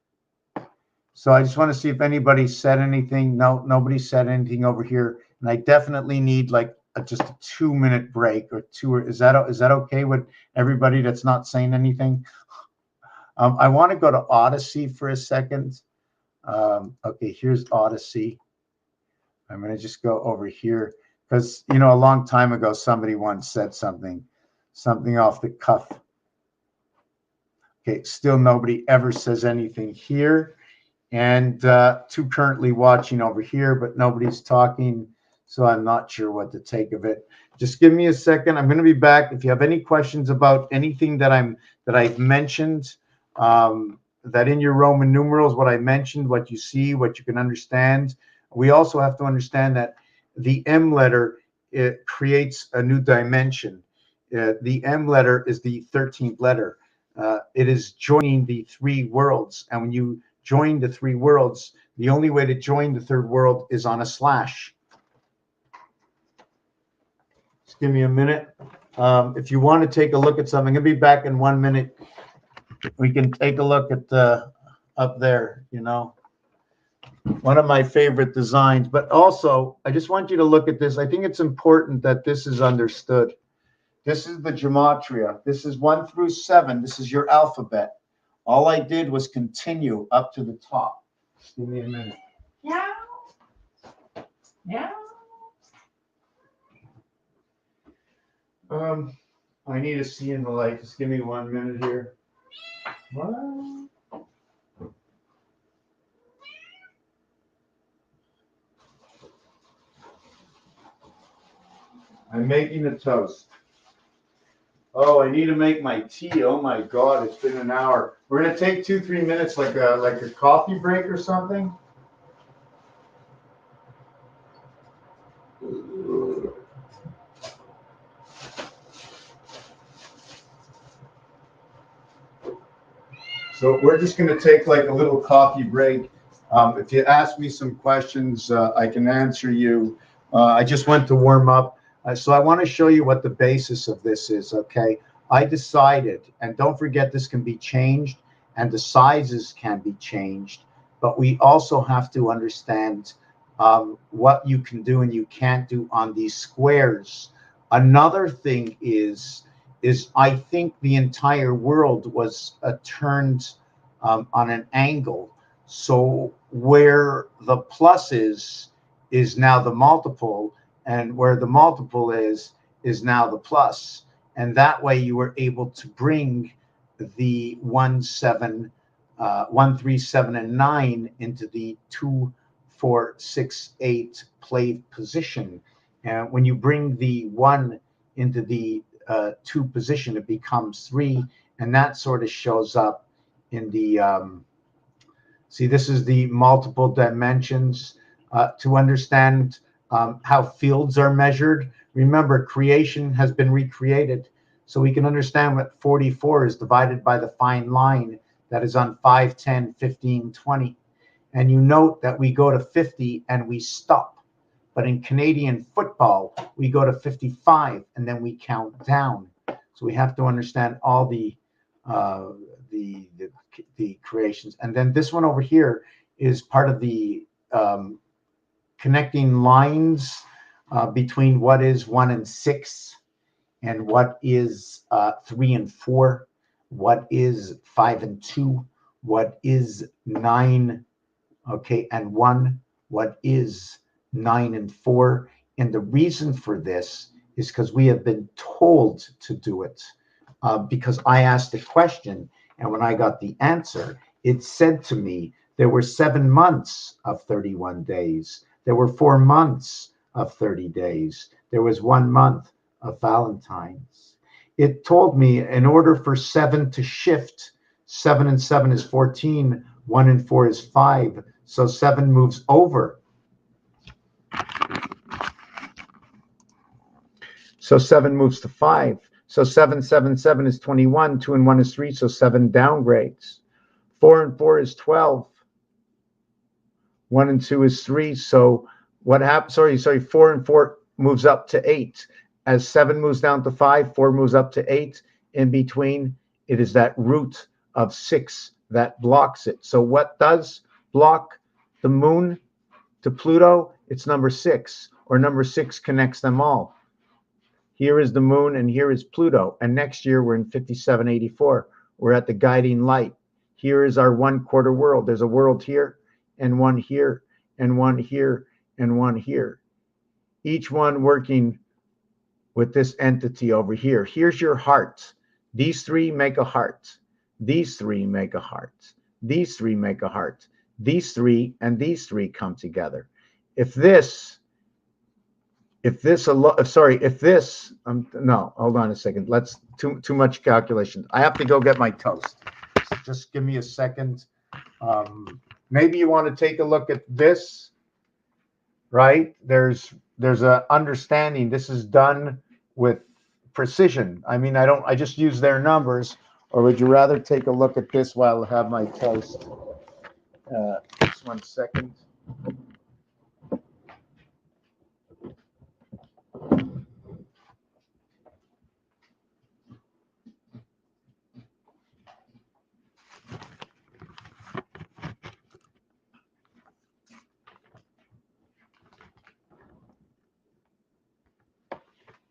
So I just want to see if anybody said anything. No, nobody said anything over here. And I definitely need like just a 2-minute break or two. Is that okay with everybody that's not saying anything? I want to go to Odyssey for a second. Okay, here's Odyssey. I'm going to just go over here because, you know, a long time ago, somebody once said something off the cuff. Okay, still nobody ever says anything here. And two currently watching over here, but nobody's talking. So I'm not sure what to take of it. Just give me a second. I'm going to be back. If you have any questions about anything that I've mentioned, that in your Roman numerals, what I mentioned, what you see, what you can understand. We also have to understand that the M letter, it creates a new dimension. The M letter is the 13th letter. It is joining the three worlds. And when you join the three worlds, the only way to join the third world is on a slash. Just give me a minute. If you want to take a look at something, I'm going to be back in 1 minute. We can take a look at up there, you know, one of my favorite designs. But also, I just want you to look at this. I think it's important that this is understood. This is the gematria. This is 1 through 7. This is your alphabet. All I did was continue up to the top. Just give me a minute. Yeah. Yeah. I need to see in the light. Just give me 1 minute here. What? I'm making a toast. Oh, I need to make my tea. Oh my God, it's been an hour. We're gonna take 2-3 minutes, like a coffee break or something. So we're just gonna take like a little coffee break. If you ask me some questions, I can answer you. I just went to warm up. So I want to show you what the basis of this is, okay? I decided, and don't forget this can be changed, and the sizes can be changed, but we also have to understand what you can do and you can't do on these squares. Another thing is I think the entire world was turned on an angle. So where the plus is now the multiple, and where the multiple is now the plus. And that way you were able to bring the 1, 7, 1, 3, 7, and 9 into the 2, 4, 6, 8 play position. And when you bring the 1 into the 2 position, it becomes 3. And that sort of shows up in the, see, this is the multiple dimensions. To understand how fields are measured. Remember, creation has been recreated. So we can understand what 44 is divided by the fine line that is on 5, 10, 15, 20. And you note that we go to 50 and we stop. But in Canadian football, we go to 55 and then we count down. So we have to understand all the creations. And then this one over here is part of the connecting lines between what is 1 and 6 and what is 3 and 4, what is 5 and 2, what is 9, okay, and 1, what is 9 and 4. And the reason for this is because we have been told to do it, because I asked a question, and when I got the answer, it said to me there were 7 months of 31 days. There were 4 months of 30 days. There was 1 month of Valentine's. It told me in order for 7 to shift, 7 and 7 is 14, 1 and 4 is 5. So 7 moves over. So 7 moves to 5. So 7, 7, 7 is 21. 2 and 1 is 3. So 7 downgrades. 4 and 4 is 12. 1 and 2 is 3. So what happens? Sorry. 4 and 4 moves up to 8. As 7 moves down to 5, 4 moves up to 8. In between, it is that root of 6 that blocks it. So what does block the moon to Pluto? It's number 6, or number 6 connects them all. Here is the moon and here is Pluto. And next year we're in 5784. We're at the guiding light. Here is our 1/4 world. There's a world here and one here and one here and one here. Each one working with this entity over here. Here's your heart. These 3 make a heart. These 3 make a heart. These 3 make a heart. These 3 and these 3 come together. No, hold on a second. Too much calculation. I have to go get my toast. So just give me a second. Maybe you want to take a look at this, right? There's a understanding. This is done with precision. I mean, I just use their numbers, or would you rather take a look at this while I have my toast? Just 1 second.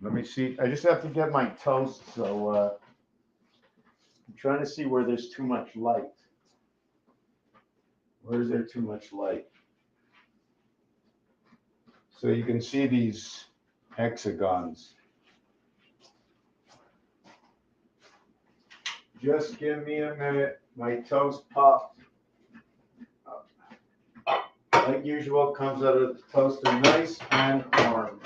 Let me see. I just have to get my toast, so I'm trying to see where there's too much light. Where is there too much light? So you can see these hexagons. Just give me a minute. My toast popped. Like usual, comes out of the toaster nice and warm.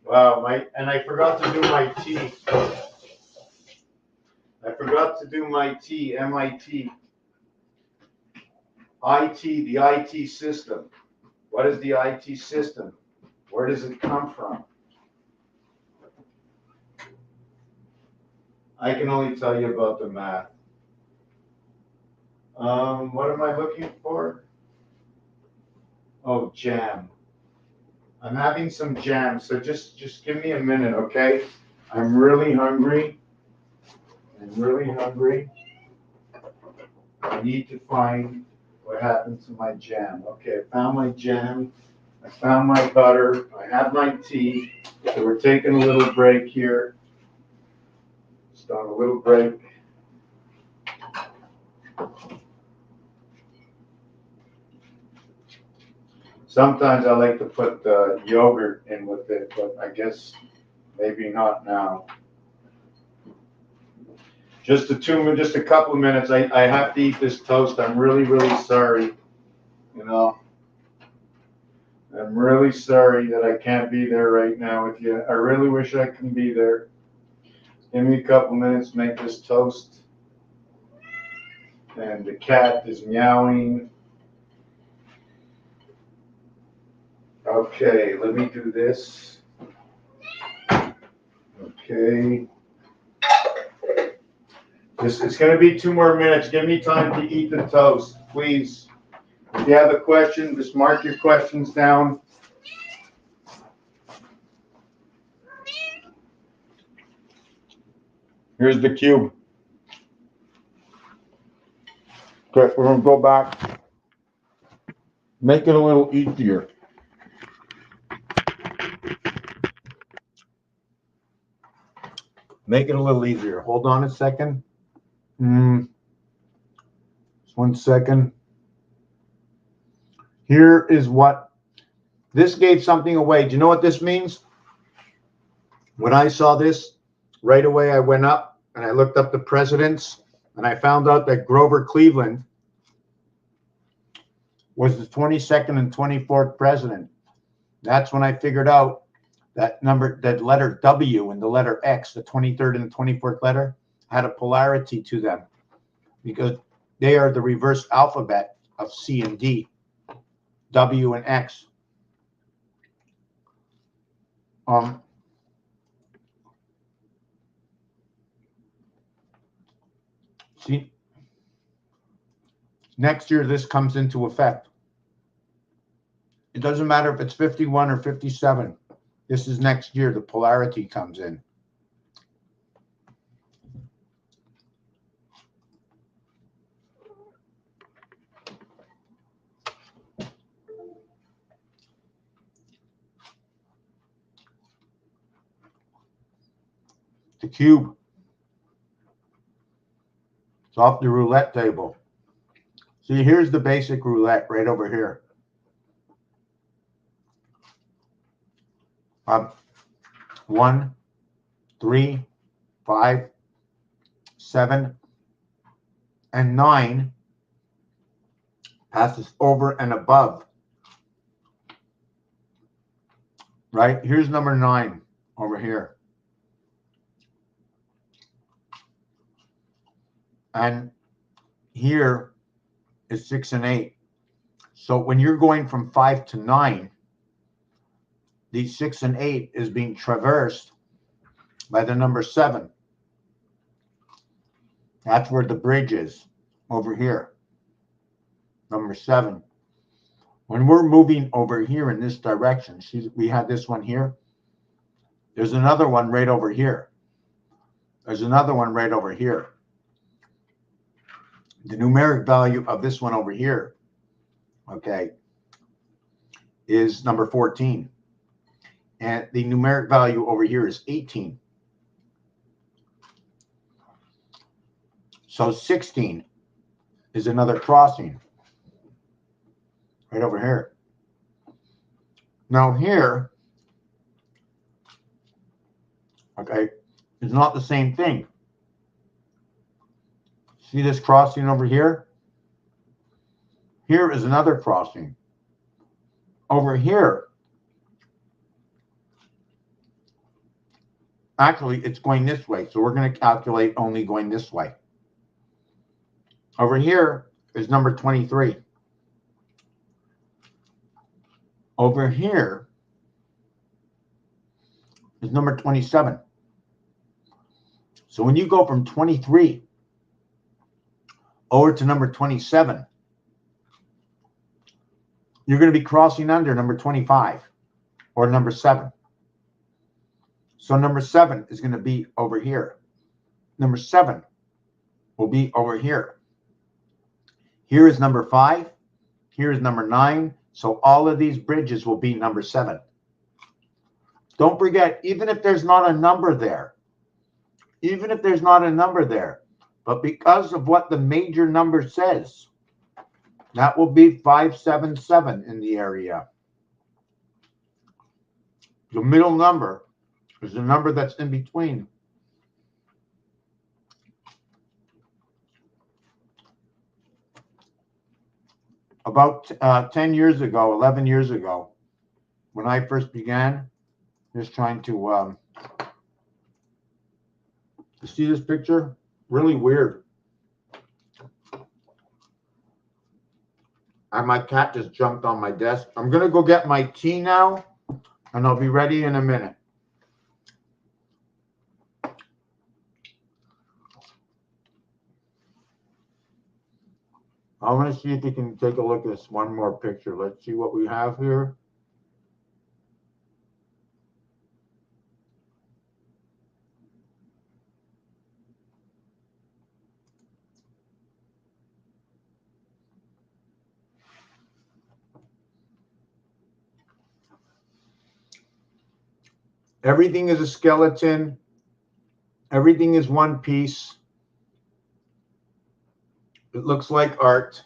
Wow, and I forgot to do my tea. I forgot to do my tea, MIT. IT, the IT system. What is the IT system? Where does it come from? I can only tell you about the math. What am I looking for? Oh, jam. I'm having some jam, so just give me a minute, okay? I'm really hungry. I need to find what happened to my jam. Okay, I found my jam. I found my butter. I have my tea. So we're taking a little break here. Just on a little break. Sometimes I like to put the yogurt in with it, but I guess maybe not now. Just a couple of minutes. I have to eat this toast. I'm really, really sorry. You know, I'm really sorry that I can't be there right now with you. I really wish I can be there. Give me a couple minutes, make this toast. And the cat is meowing. Okay, let me do this. Okay. It's going to be 2 more minutes. Give me time to eat the toast, please. If you have a question, just mark your questions down. Here's the cube. Okay, we're going to go back. Make it a little easier. Make it a little easier. Hold on a second. Just 1 second. Here is what this gave something away. Do you know what this means? When I saw this, right away I went up and I looked up the presidents and I found out that Grover Cleveland was the 22nd and 24th president. That's when I figured out that letter W and the letter X, the 23rd and the 24th letter, had a polarity to them because they are the reverse alphabet of C and D, W and X. See, next year this comes into effect. It doesn't matter if it's 51 or 57. This is next year, the polarity comes in. the cube. It's off the roulette table. See, here's the basic roulette right over here. 1, 3, 5, 7, and 9 passes over and above. Right? Here's number 9 over here. And here is 6 and 8. So when you're going from 5 to 9, these 6 and 8 is being traversed by the number 7. That's where the bridge is, over here. Number 7. When we're moving over here in this direction, see, we had this one here. There's another one right over here. There's another one right over here. The numeric value of this one over here, okay, is number 14. And the numeric value over here is 18. So 16 is another crossing right over here. Now here, okay, is not the same thing. See this crossing over here? Here is another crossing. Over here, actually, it's going this way. So we're going to calculate only going this way. Over here is number 23. Over here is number 27. So when you go from 23 over to number 27, you're going to be crossing under number 25 or number 7. So number 7 is going to be over here. Number 7 will be over here. Here is number 5. Here is number 9. So all of these bridges will be number 7. Don't forget, even if there's not a number there, but because of what the major number says, that will be 577 in the area. The middle number is the number that's in between. About 10 years ago, 11 years ago, when I first began just trying to see this picture, really weird. And my cat just jumped on my desk. I'm going to go get my tea now, and I'll be ready in a minute. I want to see if you can take a look at this one more picture. Let's see what we have here. Everything is a skeleton. Everything is one piece. It looks like art.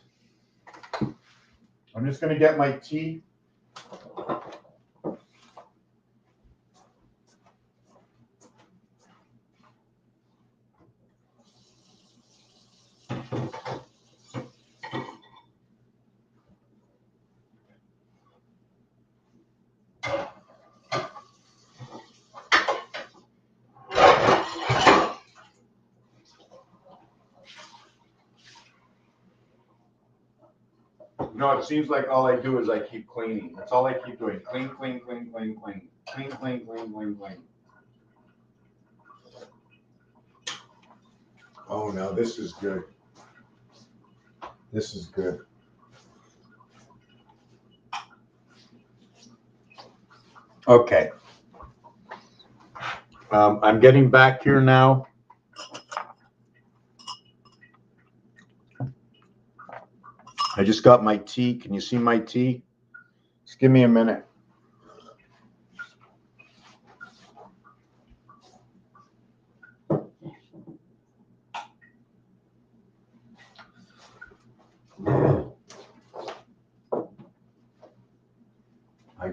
I'm just going to get my tea. No, it seems like all I do is I keep cleaning. That's all I keep doing. Clean, clean, clean, clean, clean. Clean, clean, clean, clean, clean. Oh, now this is good. This is good. Okay. I'm getting back here now. I just got my tea. Can you see my tea? Just give me a minute.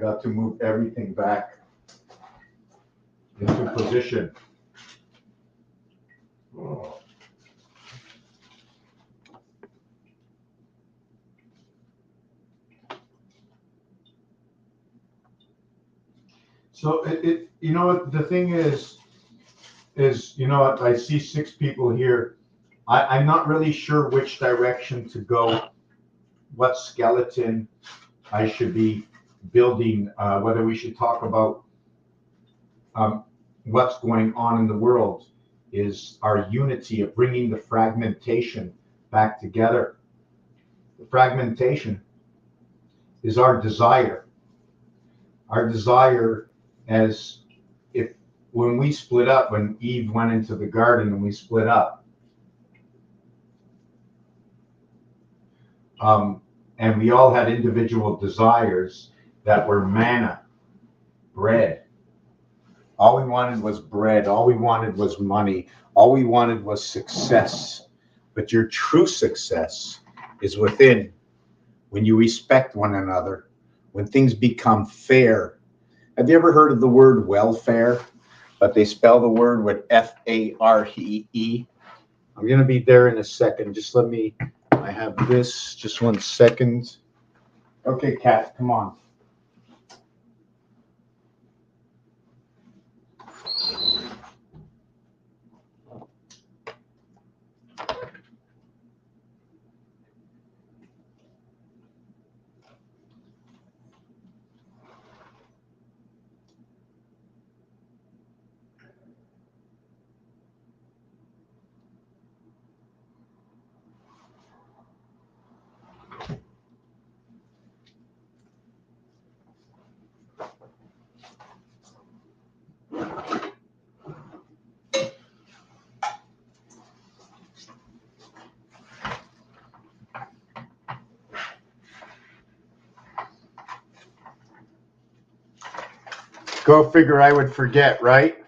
got to move everything back into position. Oh. So you know what the thing is, you know what, I see 6 people here. I'm not really sure which direction to go, what skeleton I should be building, whether we should talk about what's going on in the world is our unity of bringing the fragmentation back together. The fragmentation is our desire. Our desire as if when we split up, when Eve went into the garden and we split up, and we all had individual desires that were manna, bread. All we wanted was bread. All we wanted was money. All we wanted was success. But your true success is within, when you respect one another, when things become fair. Have you ever heard of the word welfare? But they spell the word with F-A-R-E-E. I'm going to be there in a second. Just let me, I have this, just 1 second. Okay, Kat, come on. Go figure I would forget, right?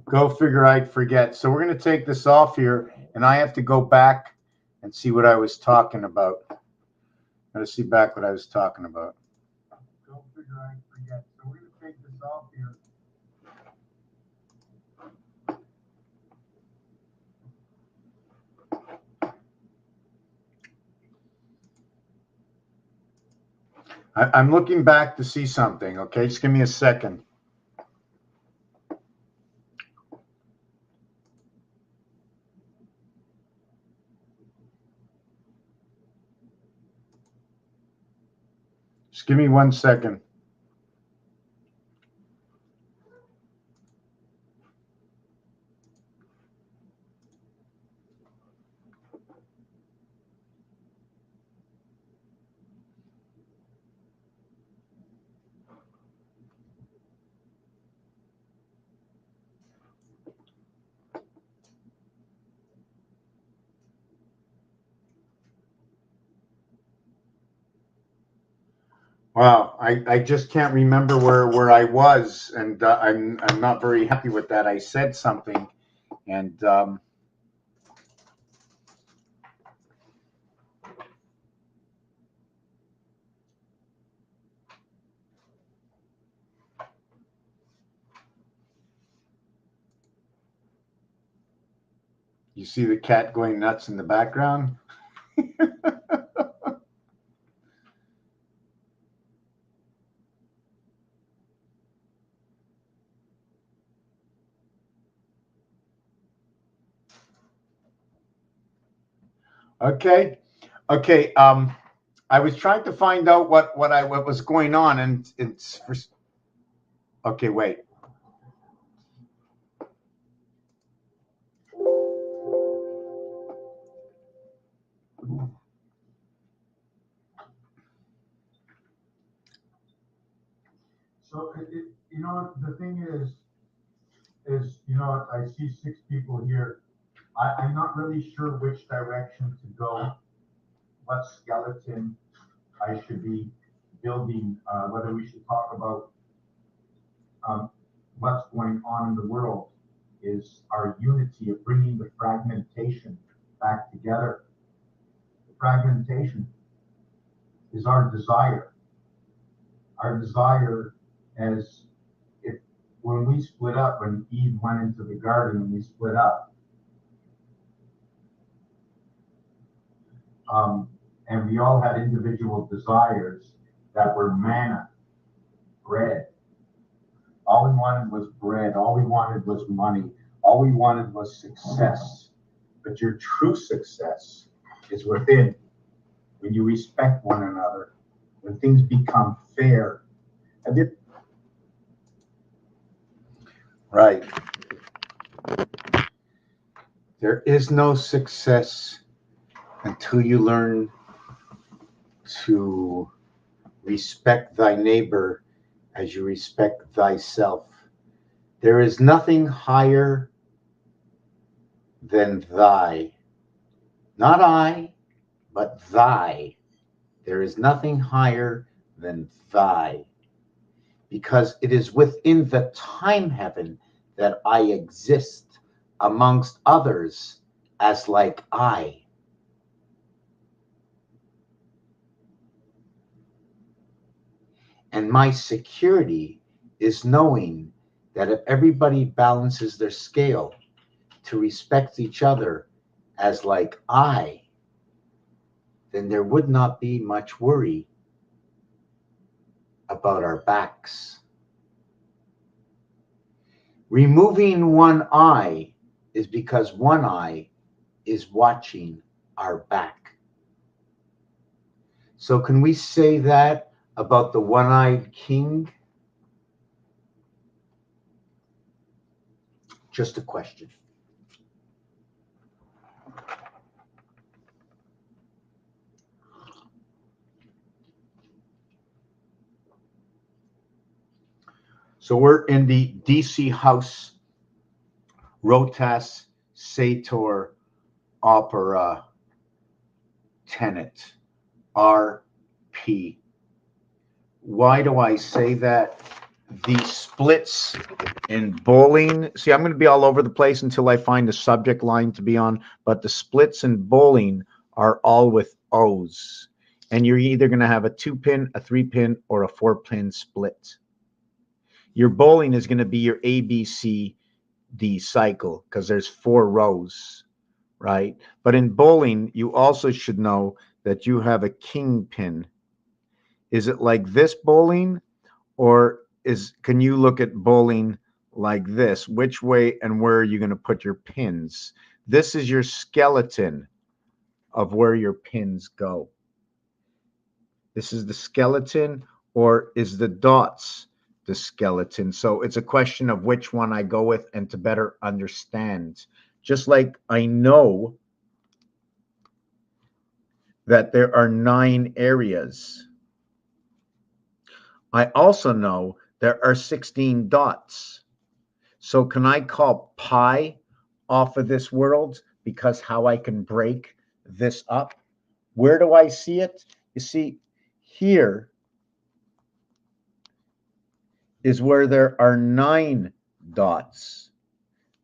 Go figure I'd forget. So we're going to take this off here, and I have to go back and see what I was talking about. I'm going to see back what I was talking about. Go figure I'd forget. So we're going to take this off here. I'm looking back to see something, okay? Just give me a second. Just give me 1 second. Wow, I just can't remember where I was, and I'm not very happy with that. I said something, and you see the cat going nuts in the background. Okay. I was trying to find out what was going on, and it's okay. Wait. So you know the thing is you know I see 6 people here. I'm not really sure which direction to go, what skeleton I should be building, whether we should talk about what's going on in the world is our unity of bringing the fragmentation back together. The fragmentation is our desire. our desire as if when we split up, when Eve went into the garden and we split up, and we all had individual desires that were manna, bread. All we wanted was bread. All we wanted was money. All we wanted was success. But your true success is within, when you respect one another, when things become fair. Right. There is no success until you learn to respect thy neighbor as you respect thyself. There is nothing higher than thy. Not I, but thy. There is nothing higher than thy. Because it is within the time heaven that I exist amongst others as like I. And my security is knowing that if everybody balances their scale to respect each other as like I, then there would not be much worry about our backs. Removing one eye is because one eye is watching our back. So can we say that about the one-eyed king? Just a question. So we're in the DC House Rotas Sator Opera Tenet, RP. Why do I say that? The splits in bowling. See, I'm going to be all over the place until I find a subject line to be on, but the splits in bowling are all with O's. And you're either going to have a 2-pin, a 3-pin, or a 4-pin split. Your bowling is going to be your ABCD cycle because there's 4 rows, right? But in bowling, you also should know that you have a king pin. Is it like this bowling, or can you look at bowling like this? Which way and where are you going to put your pins? This is your skeleton of where your pins go. This is the skeleton, or is the dots the skeleton? So it's a question of which one I go with and to better understand. Just like I know that there are 9 areas, I also know there are 16 dots. So can I call pi off of this world because how I can break this up? Where do I see it? You see, here is where there are 9 dots.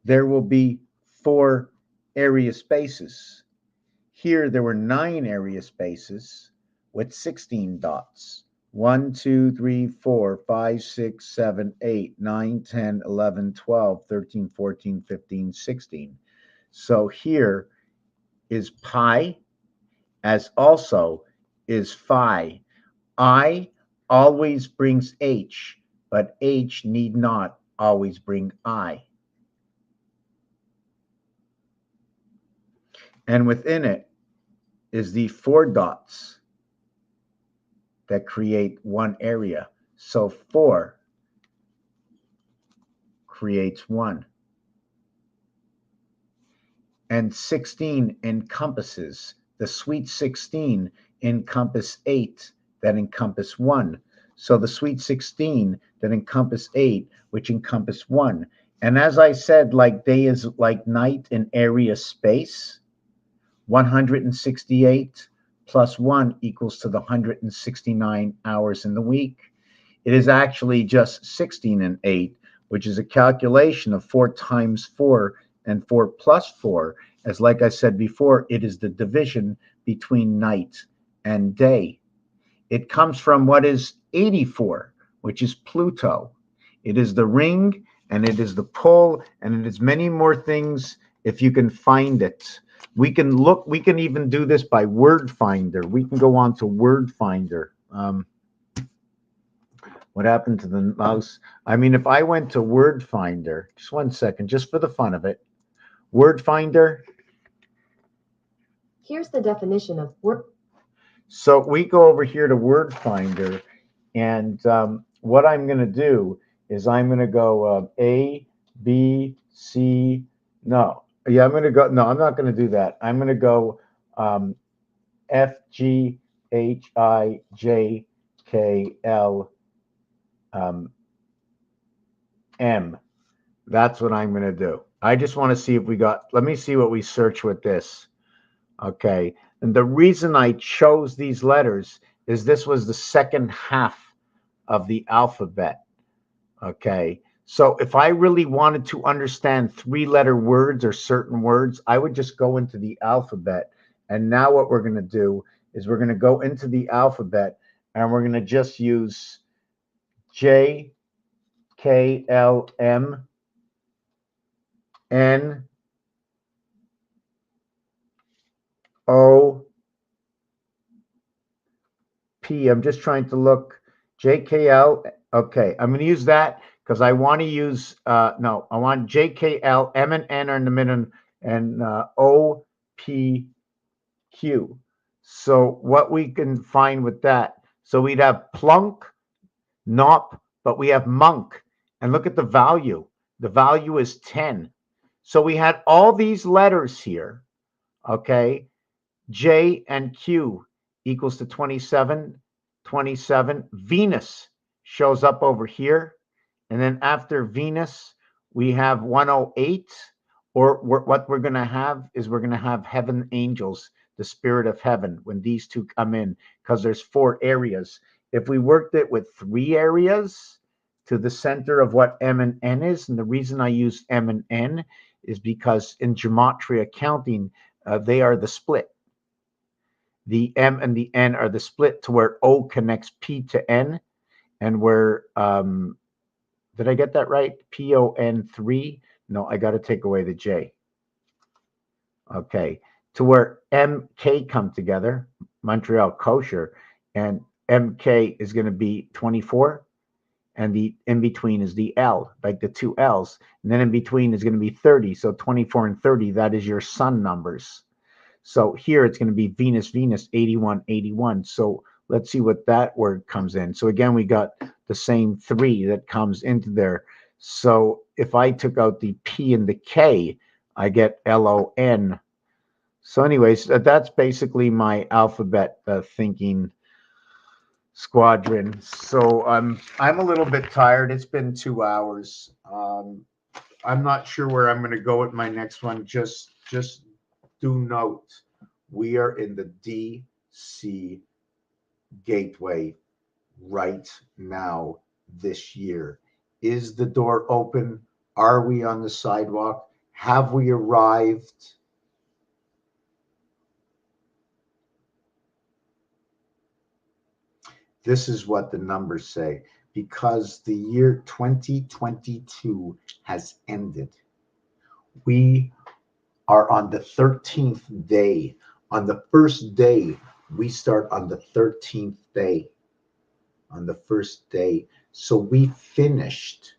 There will be 4 area spaces. Here there were 9 area spaces with 16 dots. 1, 2, 3, 4, 5, 6, 7, 8, 9, 10, 11, 12, 13, 14, 15, 16. So here is pi, as also is phi. I always brings H, but H need not always bring I. And within it is the 4 dots that create 1 area. So 4 creates 1. And 16 encompasses, the sweet 16 encompass 8 that encompass 1. So the sweet 16 that encompass 8, which encompass 1. And as I said, like day is like night in area space, 168 plus 1 equals to the 169 hours in the week. It is actually just 16 and 8, which is a calculation of 4 times 4 and 4 plus 4. As like I said before, it is the division between night and day. It comes from what is 84, which is Pluto. It is the ring, and it is the pull, and it is many more things if you can find it. We can look, we can even do this by word finder. We can go on to word finder. What happened to the mouse? I mean, if I went to word finder, just 1 second, just for the fun of it, word finder. Here's the definition of word. So we go over here to word finder, and what I'm going to do is I'm going to go A, B, C, no. Yeah, I'm going to go, no, I'm not going to do that. I'm going to go F, G, H, I, J, K, L, M. That's what I'm going to do. I just want to see if we got, let me see what we search with this. Okay. And the reason I chose these letters is this was the second half of the alphabet. Okay. So if I really wanted to understand 3-letter words or certain words, I would just go into the alphabet. And now what we're going to do is we're going to go into the alphabet and we're going to just use J, K, L, M, N, O, P. I'm just trying to look. J, K, L. Okay, I'm going to use that because I want to use, no, I want J, K, L, M, and N are in the middle, and O, P, Q. So what we can find with that, so we'd have plunk, nop, but we have monk. And look at the value. The value is 10. So we had all these letters here, okay? J and Q equals to 27, 27. Venus shows up over here. And then after Venus, we have 108. Or what we're going to have is we're going to have heaven angels, the spirit of heaven, when these two come in, because there's 4 areas. If we worked it with 3 areas to the center of what M and N is, and the reason I use M and N is because in gematria counting, they are the split. The M and the N are the split to where O connects P to N, and where, did I get that right? PON3? No, I got to take away the J. Okay, to where MK come together, Montreal kosher, and MK is going to be 24, and the in between is the L, like the 2 L's, and then in between is going to be 30. So 24 and 30, that is your sun numbers. So here it's going to be Venus, Venus, 81, 81. So let's see what that word comes in. So again, we got the same 3 that comes into there. So if I took out the P and the K, I get LON. So anyways, that's basically my alphabet thinking squadron. So I'm a little bit tired. It's been 2 hours. I'm not sure where I'm going to go with my next one. Just do note, we are in the DC gateway right now this year. Is the door open? Are we on the sidewalk? Have we arrived? This is what the numbers say, because the year 2022 has ended. We are on the 13th day. On the first day, we start on the 13th day. On the first day. So we finished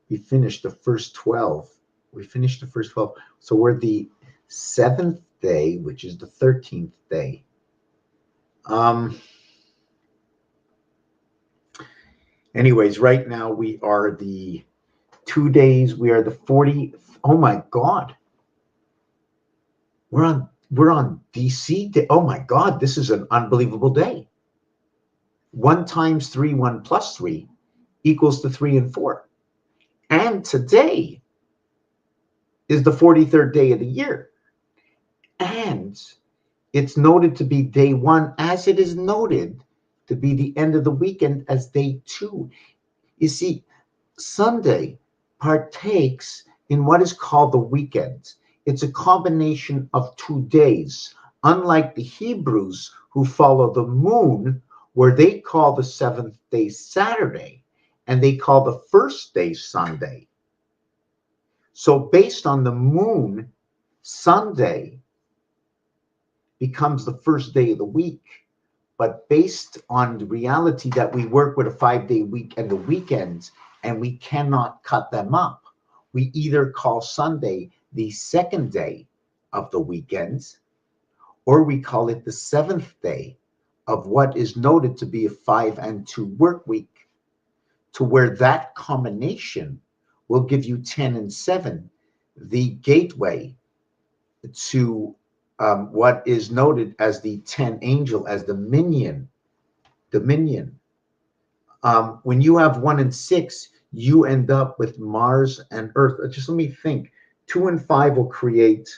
the first 12. We finished the first 12. So we're the 7th day, which is the 13th day. Anyways, right now we are the 2 days. We are the 40. Oh my God. We're on DC day. Oh my God, this is an unbelievable day. 1 times 3, 1 plus 3 equals to 3 and 4. And today is the 43rd day of the year. And it's noted to be day 1, as it is noted to be the end of the weekend as day 2. You see, Sunday partakes in what is called the weekend. It's a combination of 2 days, Unlike the Hebrews who follow the moon, where they call the seventh day Saturday and they call the first day Sunday. So based on the moon, Sunday becomes the first day of the week. But based on the reality that we work with a 5-day week and the weekends, and we cannot cut them up, we either call Sunday the second day of the weekends, or we call it the seventh day of what is noted to be a 5 and 2 work week, to where that combination will give you 10 and 7, the gateway to what is noted as the 10 angel, as the dominion. When you have 1 and 6, you end up with Mars and Earth. Just let me think. 2 and 5 will create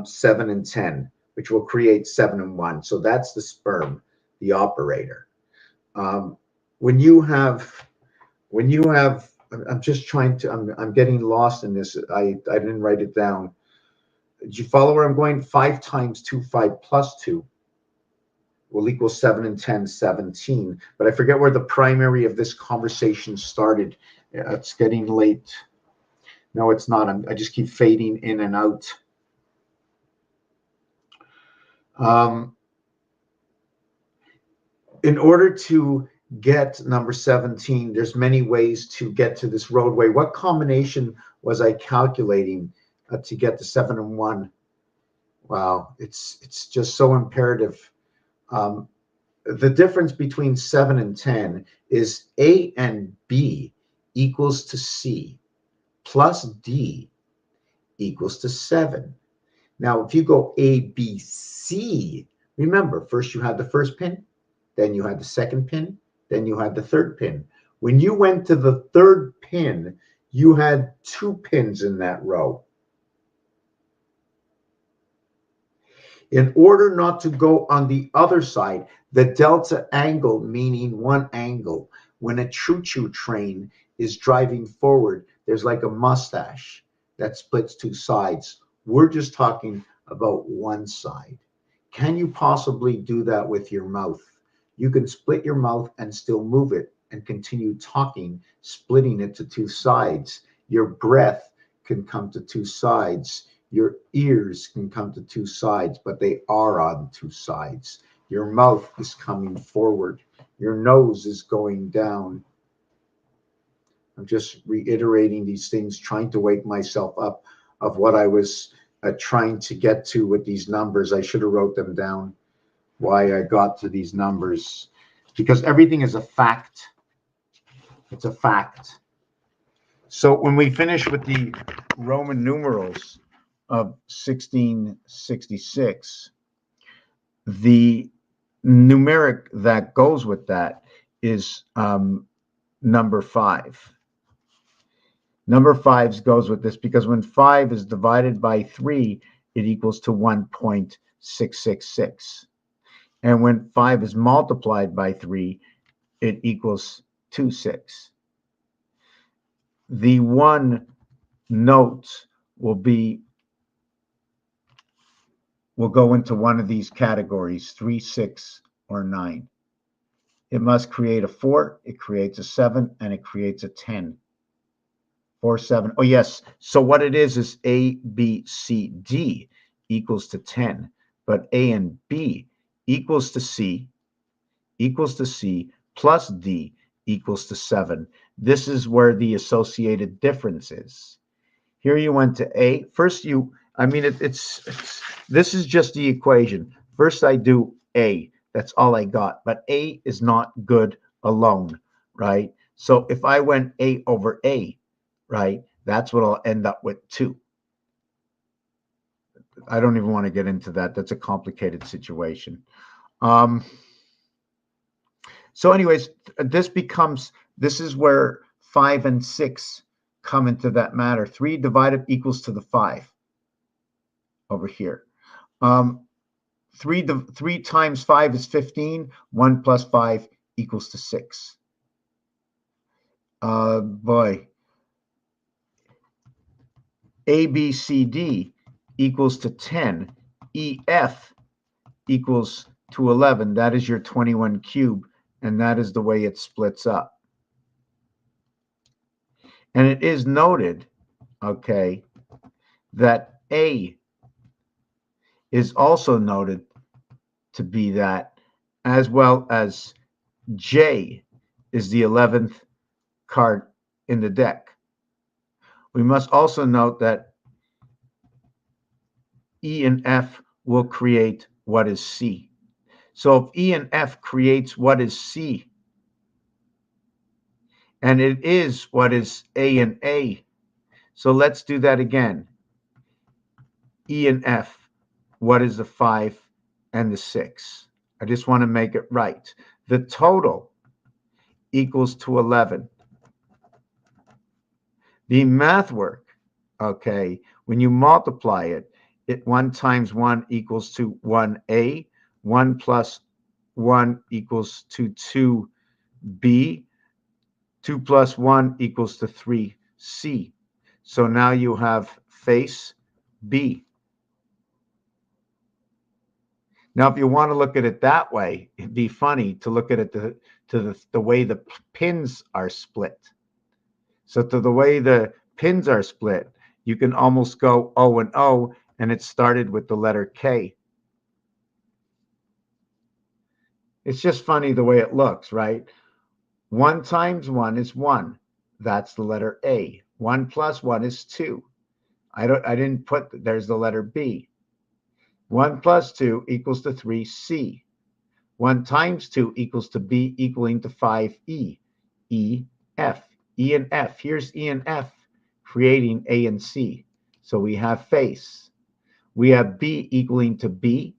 7 and 10, which will create 7 and 1. So that's the sperm, the operator. When you have, I'm just trying to, I'm getting lost in this. I didn't write it down. Did you follow where I'm going? 5 times 2, 5 plus 2 will equal 7 and 10, 17. But I forget where the primary of this conversation started. It's getting late. No, it's not. I just keep fading in and out. In order to get number 17, there's many ways to get to this roadway. What combination was I calculating to get to 7 and 1? Wow, it's just so imperative. The difference between 7 and 10 is A and B equals to C plus D equals to 7. Now, if you go A, B, C, remember, first you had the first pin, then you had the second pin, then you had the third pin. When you went to the third pin, you had 2 pins in that row. In order not to go on the other side, the delta angle, meaning one angle, when a choo-choo train is driving forward, there's like a mustache that splits 2 sides. We're just talking about one side. Can you possibly do that with your mouth? You can split your mouth and still move it and continue talking, splitting it to 2 sides. Your breath can come to 2 sides. Your ears can come to 2 sides, but they are on 2 sides. Your mouth is coming forward. Your nose is going down. I'm just reiterating these things, trying to wake myself up of what I was trying to get to with these numbers. I should have wrote them down, why I got to these numbers, because everything is a fact. It's a fact. So when we finish with the Roman numerals of 1666, the numeric that goes with that is number 5. Number 5 goes with this because when 5 is divided by 3, it equals to 1.666. And when 5 is multiplied by 3, it equals 26. The one note will go into one of these categories, 3, 6, or 9. It must create a 4, it creates a 7, and it creates a 10. 4, 7. Oh, yes. So what it is A, B, C, D equals to 10. But A and B equals to C plus D equals to 7. This is where the associated difference is. Here you went to A. First this is just the equation. First I do A. That's all I got. But A is not good alone, right? So if I went A over A, right, that's what I'll end up with 2. I don't even want to get into that. That's a complicated situation. So anyways, this is where 5 and 6 come into that matter. 3 divided equals to the 5 over here. 3 times 5 is 15. 1 plus 5 equals to 6. Boy. A, B, C, D equals to 10. EF equals to 11. That is your 21 cube, and that is the way it splits up. And it is noted, okay, that A is also noted to be that, as well as J is the 11th card in the deck. We must also note that E and F will create what is C. So if E and F creates what is C, and it is what is A and A, so let's do that again. E and F, what is the 5 and the 6? I just want to make it right. The total equals to 11. The math work, okay, when you multiply it, 1 times 1 equals to 1A, 1 plus 1 equals to 2B, 2 plus 1 equals to 3C. So now you have face B. Now, if you want to look at it that way, it'd be funny to look at it the way the pins are split. So to the way the pins are split, you can almost go O and O, and it started with the letter K. It's just funny the way it looks, right? 1 times 1 is 1. That's the letter A. 1 plus 1 is 2. I didn't put, there's the letter B. 1 plus 2 equals to 3C. 1 times 2 equals to B, equaling to 5E. E, F. E and F. Here's E and F creating A and C. So we have face. We have B equaling to B.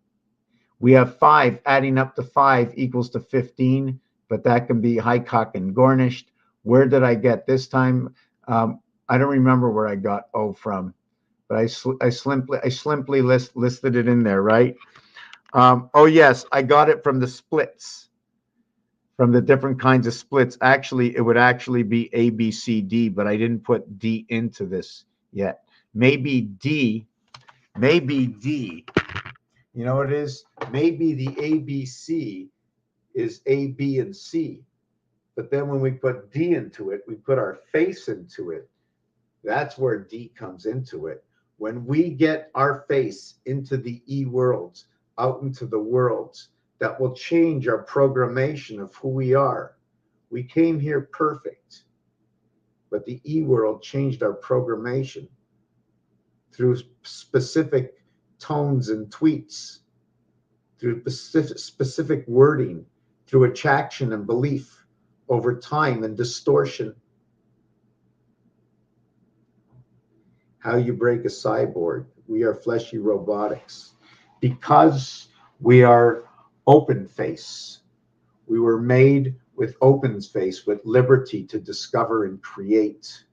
We have 5 adding up to 5 equals to 15, but that can be Highcock and garnished. Where did I get this time? I don't remember where I got O from, but I simply listed it in there, right? Oh, yes, I got it from the splits, from the different kinds of splits. Actually, it would actually be A, B, C, D, but I didn't put D into this yet. Maybe D, you know what it is? Maybe the ABC is A, B, and C. But then when we put D into it, we put our face into it. That's where D comes into it. When we get our face into the E worlds, out into the worlds, that will change our programmation of who we are. We came here perfect, but the E world changed our programmation through specific tones and tweets, through specific wording, through attraction and belief over time and distortion. How you break a cyborg. We are fleshy robotics. Because we are open face. We were made with open face, with liberty to discover and create,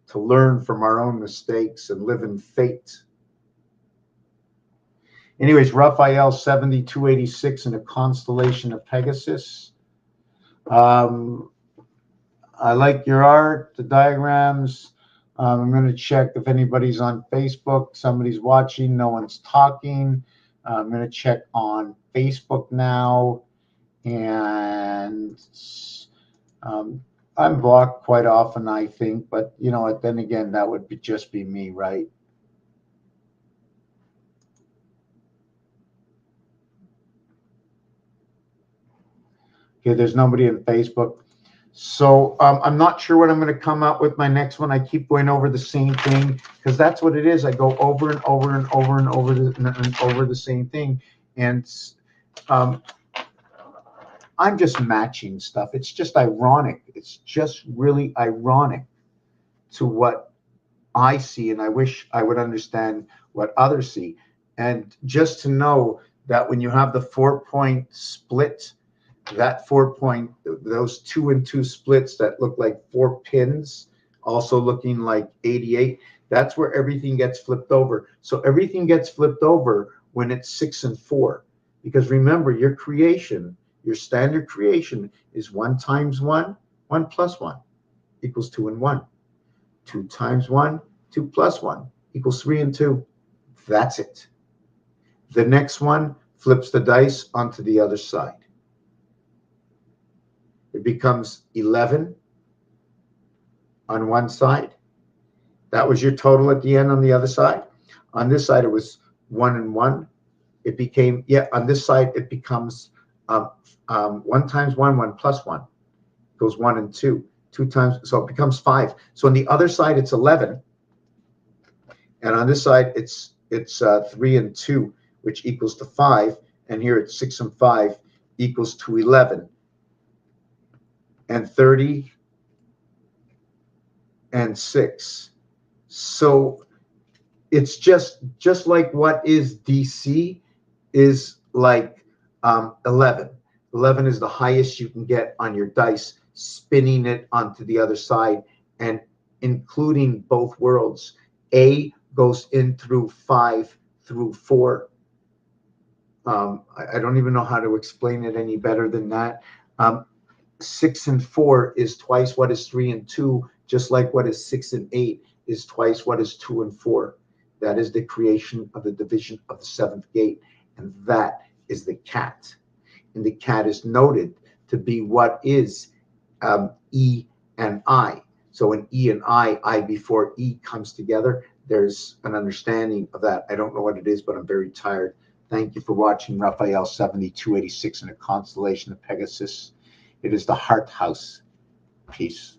to learn from our own mistakes and live in fate. Anyways, Raphael 7286 in a constellation of Pegasus. I like your art, the diagrams. I'm going to check if anybody's on Facebook. Somebody's watching. No one's talking. I'm going to check on Facebook now. And I'm blocked quite often, I think. But, you know, then again, that would just be me, right? Okay, there's nobody on Facebook. So I'm not sure what I'm going to come up with my next one. I keep going over the same thing because that's what it is. I go over and over and over and over the same thing. And I'm just matching stuff. It's just ironic. It's just really ironic to what I see. And I wish I would understand what others see. And just to know that when you have the 4-point split, that 4-point, those 2 and 2 splits that look like 4 pins, also looking like 88, that's where everything gets flipped over. So everything gets flipped over when it's 6 and 4. Because remember, your creation, your standard creation is 1 times 1, 1 plus 1 equals 2 and 1. 2 times 1, 2 plus 1 equals 3 and 2. That's it. The next one, flips the dice onto the other side. It becomes 11 on one side. That was your total at the end on the other side. On this side, it was 1 and 1. It became, on this side, it becomes 1 times 1, 1 plus 1. Goes 1 and 2. 2 times, so it becomes 5. So on the other side, it's 11. And on this side, it's 3 and 2, which equals to 5. And here it's 6 and 5 equals to 11. And 30 and 6. So it's just like what is DC is like 11. 11 is the highest you can get on your dice, spinning it onto the other side and including both worlds. A goes in through 5 through 4. I don't even know how to explain it any better than that. 6 and 4 is twice what is 3 and 2, just like what is 6 and 8 is twice what is 2 and 4. That is the creation of the division of the seventh gate, and that is the cat. And the cat is noted to be what is E and I. So when E and I before E comes together, there's an understanding of that. I don't know what it is, but I'm very tired. Thank you for watching Raphael 7286 in a constellation of Pegasus. It is the heart house. Peace.